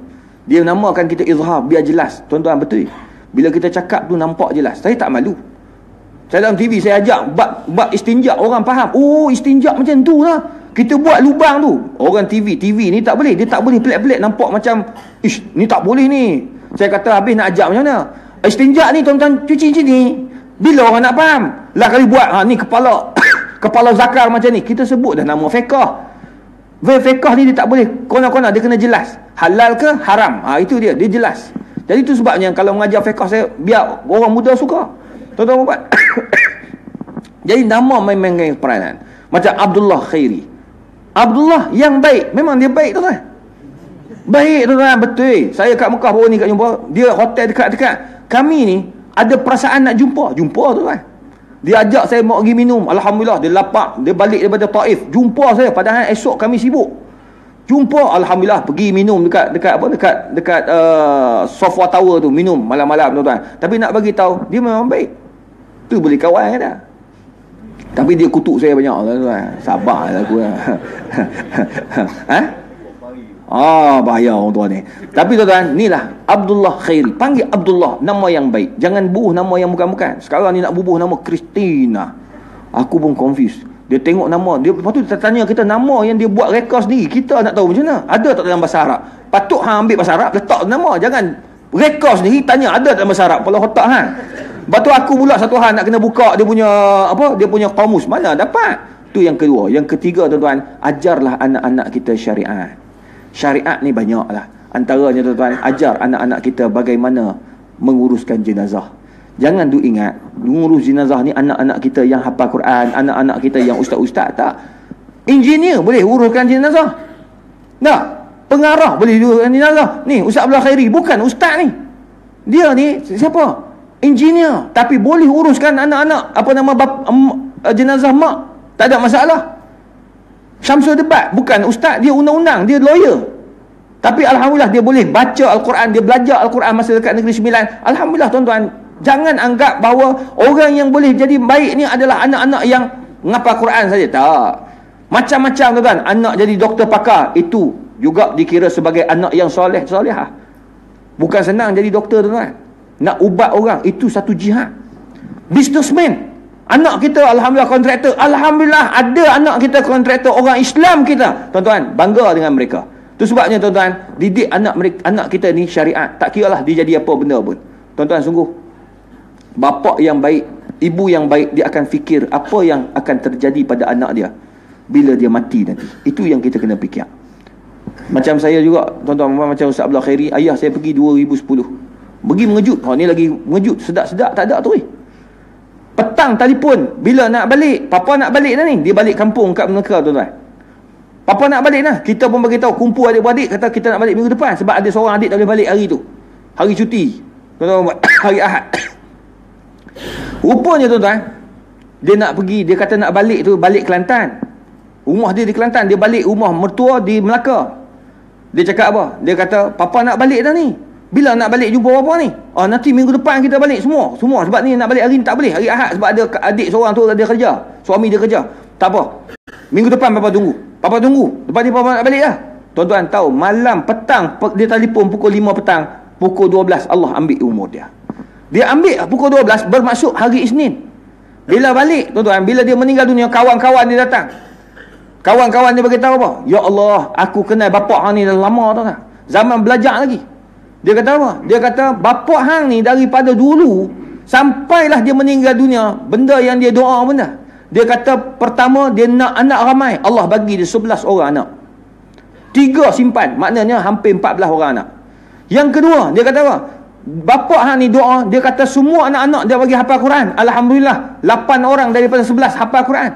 Dia namakan kita izhar, biar jelas. Tuan-tuan, betul. Bila kita cakap tu nampak jelas. Saya tak malu. Saya dalam TV, saya ajak bab istinjak. Orang faham. Oh, istinjak macam tu lah. Kita buat lubang tu. Orang TV ni tak boleh. Dia tak boleh pelik-pelik. Nampak macam, ni tak boleh ni. Saya kata, habis nak ajak macam mana? Istinjak ni, tuan-tuan, cuci ni. Bila orang nak faham? Lah kali buat, ni kepala kepala zakar macam ni. Kita sebut dah nama fiqh. Fiqh ni dia tak boleh kona-kona, dia kena jelas. Halal ke haram? Itu dia jelas. Jadi itu sebabnya kalau mengajar fiqh saya, biar orang muda suka. Tuan-tuan buat. Jadi nama main-main peranan. Macam Abdullah Khairi. Abdullah yang baik. Memang dia baik, tuan-tuan. Baik, tuan-tuan, betul. Saya kat Mekah baru ni kat jumpa. Dia hotel dekat-dekat. Kami ni ada perasaan nak jumpa, tuan-tuan. Dia ajak saya mau pergi minum. Alhamdulillah, dia lapak, dia balik daripada Taif, jumpa saya, padahal esok kami sibuk. Jumpa, alhamdulillah, pergi minum dekat Sofwa Tower tu, minum malam-malam, tuan-tuan. Tapi nak bagi tahu, dia memang baik. Tu boleh kawan kan dah. Tapi dia kutuk saya banyak, tuan-tuan. Sabarlah aku. Bahaya orang tua ni. Tapi tuan-tuan, inilah Abdullah Khairi. Panggil Abdullah, nama yang baik. Jangan bubuh nama yang bukan-bukan. Sekarang ni nak bubuh nama Christina. Aku pun confused. Dia tengok nama dia, lepas tu dia tanya kita nama yang dia buat rekod sendiri. Kita nak tahu macam mana. Ada tak dalam bahasa Arab? Patut ambil bahasa Arab, letak nama. Jangan rekod sendiri, tanya ada tak dalam bahasa Arab. Kepala otak Lepas tu aku pula satu hal nak kena buka dia punya kamus. Mana dapat? Tu yang kedua. Yang ketiga, tuan-tuan, ajarlah anak-anak kita syariat. Syariat ni banyak lah. Antaranya, tuan-tuan, ajar anak-anak kita bagaimana menguruskan jenazah. Jangan ingat, mengurus jenazah ni anak-anak kita yang hafal Quran, anak-anak kita yang ustaz-ustaz. Tak. Engineer boleh uruskan jenazah. Tak. Pengarah boleh uruskan jenazah. Ni, Ustaz Abdullah Khairi, bukan ustaz ni. Dia ni, siapa? Engineer. Tapi boleh uruskan anak-anak, jenazah mak. Tak ada masalah. Syamsul Debat, bukan ustaz, dia undang-undang, dia lawyer. Tapi alhamdulillah dia boleh baca Al-Quran, dia belajar Al-Quran masa dekat Negeri Sembilan. Alhamdulillah, tuan-tuan. Jangan anggap bahawa orang yang boleh jadi baik ni adalah anak-anak yang ngapal Quran saja. Tak. Macam-macam, tuan-tuan. Anak jadi doktor pakar, itu juga dikira sebagai anak yang soleh-solehah. Bukan senang jadi doktor, tuan-tuan. Nak ubat orang, itu satu jihad. Businessman, anak kita alhamdulillah kontraktor. Alhamdulillah ada anak kita kontraktor, orang Islam kita. Tuan-tuan, bangga dengan mereka. Tu sebabnya tuan-tuan, didik anak kita ni syariat. Tak kira lah dia jadi apa benda pun. Tuan-tuan, sungguh bapa yang baik, ibu yang baik, dia akan fikir apa yang akan terjadi pada anak dia bila dia mati nanti. Itu yang kita kena fikir. Macam saya juga, tuan-tuan, macam Ustaz Abdul Khairi, ayah saya pergi 2010. Pergi mengejut. Ni lagi mengejut, sedap-sedap tak ada tu. Petang telefon, bila nak balik? Papa nak balik dah ni. Dia balik kampung kat Melaka, tuan-tuan. Papa nak balik dah. Kita pun bagi tahu, kumpul adik-beradik, kata kita nak balik minggu depan sebab ada seorang adik tak boleh balik hari tu. Hari cuti. Tuan-tuan, hari Ahad. Rupanya tuan-tuan, dia nak pergi, dia kata nak balik tu, balik Kelantan. Rumah dia di Kelantan, dia balik rumah mertua di Melaka. Dia cakap apa? Dia kata, papa nak balik dah ni. Bila nak balik jumpa papa ni? Nanti minggu depan kita balik semua. Sebab ni nak balik hari ni tak boleh. Hari Ahad sebab ada adik seorang tu dia kerja. Suami dia kerja. Tak apa. Minggu depan papa tunggu. Papa tunggu. Lepas ni papa nak balik dah. Tuan-tuan tahu, malam petang dia telefon pukul 5 petang, pukul 12 Allah ambil umur dia. Dia ambil pukul 12 bermaksud hari Isnin. Bila balik, tuan-tuan, bila dia meninggal dunia, kawan-kawan dia datang. Kawan-kawan dia beritahu apa? Ya Allah, aku kenal bapak hang ni dah lama, tuan-tuan. Zaman belajar lagi. Dia kata apa? Dia kata bapak hang ni daripada dulu sampailah dia meninggal dunia, benda yang dia doa benda. Dia kata pertama dia nak anak ramai, Allah bagi dia 11 orang anak. 3 simpan, maknanya hampir 14 orang anak. Yang kedua, dia kata apa? Bapak hang ni doa, dia kata semua anak-anak dia bagi hafal Quran. Alhamdulillah, 8 orang daripada 11 hafal Quran.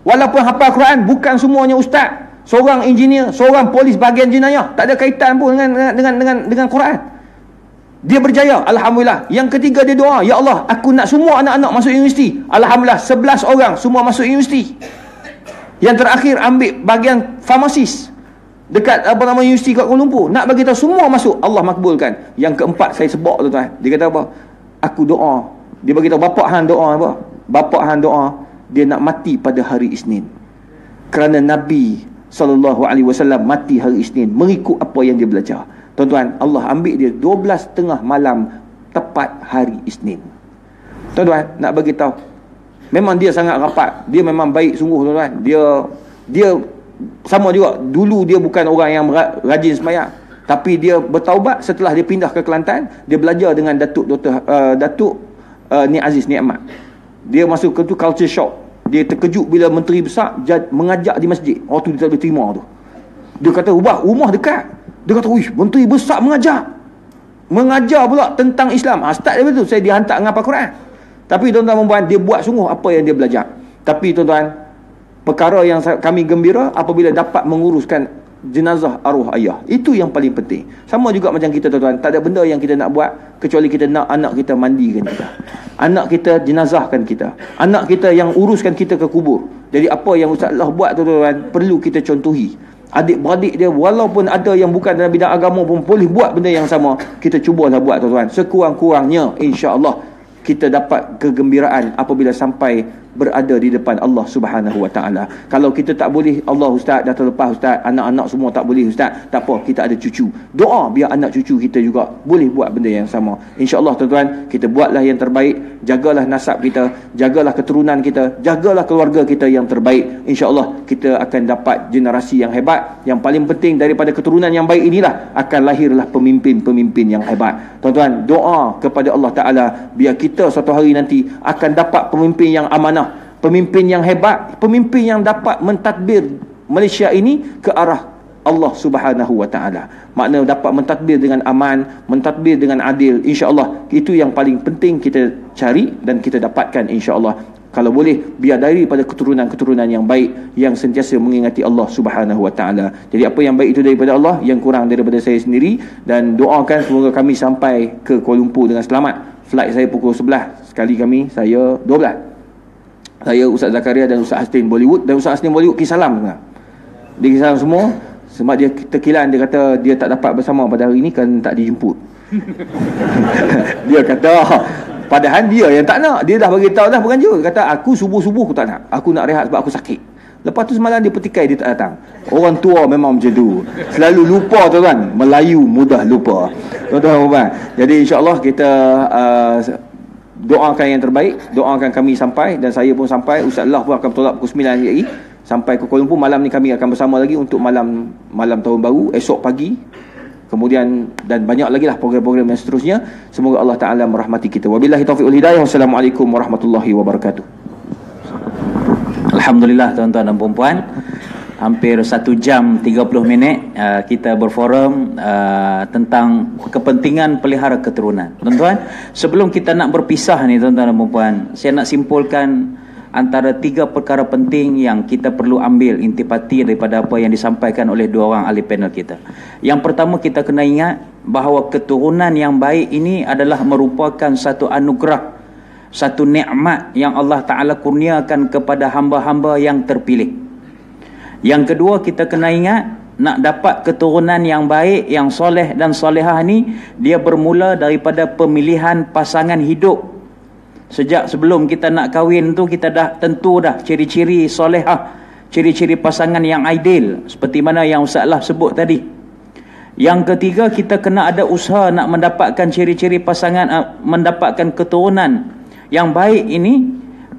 Walaupun hafal Quran bukan semuanya ustaz. Seorang engineer, seorang polis bahagian jenayah, tak ada kaitan pun dengan Quran. Dia berjaya, alhamdulillah. Yang ketiga dia doa, ya Allah, aku nak semua anak-anak masuk universiti. Alhamdulillah, 11 orang semua masuk universiti. Yang terakhir ambil bahagian farmasis dekat universiti kat Kuala Lumpur. Nak bagi tahu semua masuk, Allah makbulkan. Yang keempat saya sebab tuan-tuan. Dia kata apa? Aku doa. Dia bagi tahu bapak hang doa apa? Bapak hang doa dia nak mati pada hari Isnin. Kerana Nabi SAW mati hari Isnin mengikut apa yang dia belajar. Tuan-tuan, Allah ambil dia 12:30 malam tepat hari Isnin. Tuan-tuan, nak bagi tahu, memang dia sangat rapat. Dia memang baik sungguh, tuan-tuan. Dia sama juga. Dulu dia bukan orang yang rajin sembahyang, tapi dia bertaubat setelah dia pindah ke Kelantan. Dia belajar dengan Datuk Ni Aziz Ni Ahmad. Dia masuk ke tu culture shock. Dia terkejut bila menteri besar mengajak di masjid. Tu dia tak boleh terima tu. Dia kata, rumah dekat. Dia kata, menteri besar mengajar pula tentang Islam. Start daripada tu saya dihantar dengan hafal Quran. Tapi tuan-tuan perempuan, dia buat sungguh apa yang dia belajar. Tapi tuan-tuan, perkara yang kami gembira apabila dapat menguruskan jenazah arwah ayah. Itu yang paling penting. Sama juga macam kita, tuan-tuan, tak ada benda yang kita nak buat kecuali kita nak anak kita mandikan kita, anak kita jenazahkan kita, anak kita yang uruskan kita ke kubur. Jadi apa yang Ustaz Allah buat, tuan-tuan, perlu kita contohi. Adik-beradik dia walaupun ada yang bukan dalam bidang agama pun boleh buat benda yang sama. Kita cubalah buat, tuan-tuan. Sekurang-kurangnya insya-Allah kita dapat kegembiraan apabila sampai berada di depan Allah Subhanahu Wa Taala. Kalau kita tak boleh, Allah ustaz dah terlepas ustaz, anak-anak semua tak boleh ustaz, tak apa, kita ada cucu. Doa biar anak cucu kita juga boleh buat benda yang sama. Insya-Allah, tuan-tuan, kita buatlah yang terbaik, jagalah nasab kita, jagalah keturunan kita, jagalah keluarga kita yang terbaik. Insya-Allah kita akan dapat generasi yang hebat. Yang paling penting daripada keturunan yang baik inilah akan lahirlah pemimpin-pemimpin yang hebat. Tuan-tuan, doa kepada Allah Taala biar kita suatu hari nanti akan dapat pemimpin yang amanah, pemimpin yang hebat, pemimpin yang dapat mentadbir Malaysia ini ke arah Allah Subhanahu Wa Taala. Makna dapat mentadbir dengan aman, mentadbir dengan adil. Insya-Allah itu yang paling penting kita cari dan kita dapatkan, insya-Allah. Kalau boleh biar daripada keturunan-keturunan yang baik yang sentiasa mengingati Allah Subhanahu Wa Taala. Jadi apa yang baik itu daripada Allah, yang kurang daripada saya sendiri, dan doakan semoga kami sampai ke Kuala Lumpur dengan selamat. Flight saya pukul 11. Sekali kami, saya 12. Saya, Ustaz Zakaria dan Ustaz Hastin Bollywood. Dan Ustaz Hastin Bollywood kisah salam. Dia kisah salam semua. Sebab dia terkilan, dia kata dia tak dapat bersama pada hari ini kan tak dijemput. Dia kata padahal dia yang tak nak. Dia dah beritahu dah bukan je. Kata aku subuh-subuh aku tak nak. Aku nak rehat sebab aku sakit. Lepas tu semalam dia petikai dia tak datang. Orang tua memang macam tu. Selalu lupa, tuan-tuan. Melayu mudah lupa. Tuan-tuan. Jadi insya-Allah kita doakan yang terbaik. Doakan kami sampai dan saya pun sampai. Ustaz Allah pun akan bertolak pukul 9 hari. Sampai ke Kuala Lumpur. Malam ni kami akan bersama lagi untuk malam tahun baru, esok pagi. Kemudian dan banyak lagi lah program-program yang seterusnya. Semoga Allah Ta'ala merahmati kita. Wabillahi taufiq wal hidayah. Wassalamualaikum warahmatullahi wabarakatuh. Alhamdulillah tuan-tuan dan puan-puan, hampir 1 jam 30 minit kita berforum tentang kepentingan pelihara keturunan. Tuan-tuan, sebelum kita nak berpisah ni tuan-tuan dan puan-puan, saya nak simpulkan antara 3 perkara penting yang kita perlu ambil intipati daripada apa yang disampaikan oleh 2 orang ahli panel kita. Yang pertama, kita kena ingat bahawa keturunan yang baik ini adalah merupakan satu anugerah, satu nikmat yang Allah Ta'ala kurniakan kepada hamba-hamba yang terpilih. Yang kedua, kita kena ingat nak dapat keturunan yang baik, yang soleh dan solehah ni, dia bermula daripada pemilihan pasangan hidup. Sejak sebelum kita nak kahwin tu, kita dah tentu dah ciri-ciri solehah, ciri-ciri pasangan yang ideal, seperti mana yang Ustaz lah sebut tadi. Yang ketiga, kita kena ada usaha nak mendapatkan ciri-ciri pasangan, mendapatkan keturunan yang baik ini.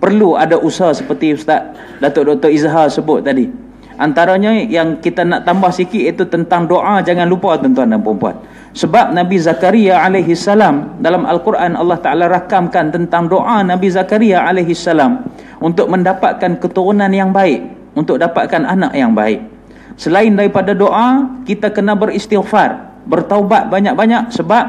Perlu ada usaha seperti Ustaz Datuk Dr. Izhar sebut tadi. Antaranya yang kita nak tambah sikit itu tentang doa. Jangan lupa tuan-tuan dan puan-puan, sebab Nabi Zakaria alaihi salam dalam Al-Quran, Allah Ta'ala rakamkan tentang doa Nabi Zakaria alaihi salam untuk mendapatkan keturunan yang baik, untuk dapatkan anak yang baik. Selain daripada doa, kita kena beristighfar, bertaubat banyak-banyak. Sebab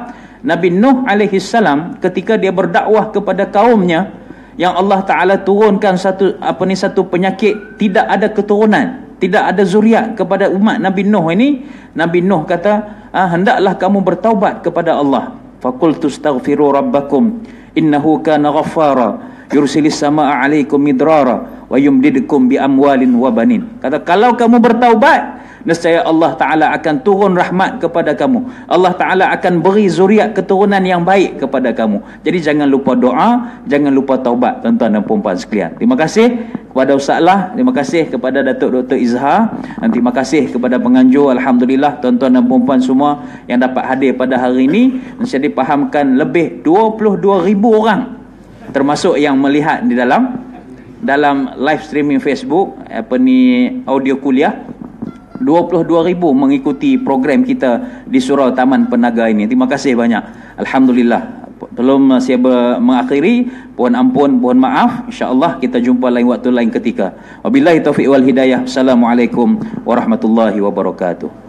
Nabi Nuh alaihi salam ketika dia berdakwah kepada kaumnya, yang Allah Ta'ala turunkan satu penyakit, tidak ada keturunan, tidak ada zuriat kepada umat Nabi Nuh ini. Nabi Nuh kata, hendaklah kamu bertaubat kepada Allah. Faqultu astaghfiru rabbakum innahu kana ghaffara yursilis samaa 'alaikum midrara wa yumdidkum bi amwalin wa banin. Kata, kalau kamu bertaubat, nescaya Allah Ta'ala akan turun rahmat kepada kamu. Allah Ta'ala akan beri zuriat keturunan yang baik kepada kamu. Jadi jangan lupa doa, jangan lupa taubat tuan-tuan dan puan-puan sekalian. Terima kasih kepada Ustaz Lah, terima kasih kepada Datuk Dr. Izhar, dan terima kasih kepada penganjur. Alhamdulillah tuan-tuan dan puan-puan semua yang dapat hadir pada hari ini. Dan saya dipahamkan lebih 22,000 orang termasuk yang melihat di dalam live streaming Facebook audio kuliah. 22,000 mengikuti program kita di Surau Taman Penaga ini. Terima kasih banyak. Alhamdulillah. Belum saya mengakhiri, mohon ampun, mohon maaf. InsyaAllah kita jumpa lain waktu, lain ketika. Wabillahi taufiq wal hidayah. Assalamualaikum warahmatullahi wabarakatuh.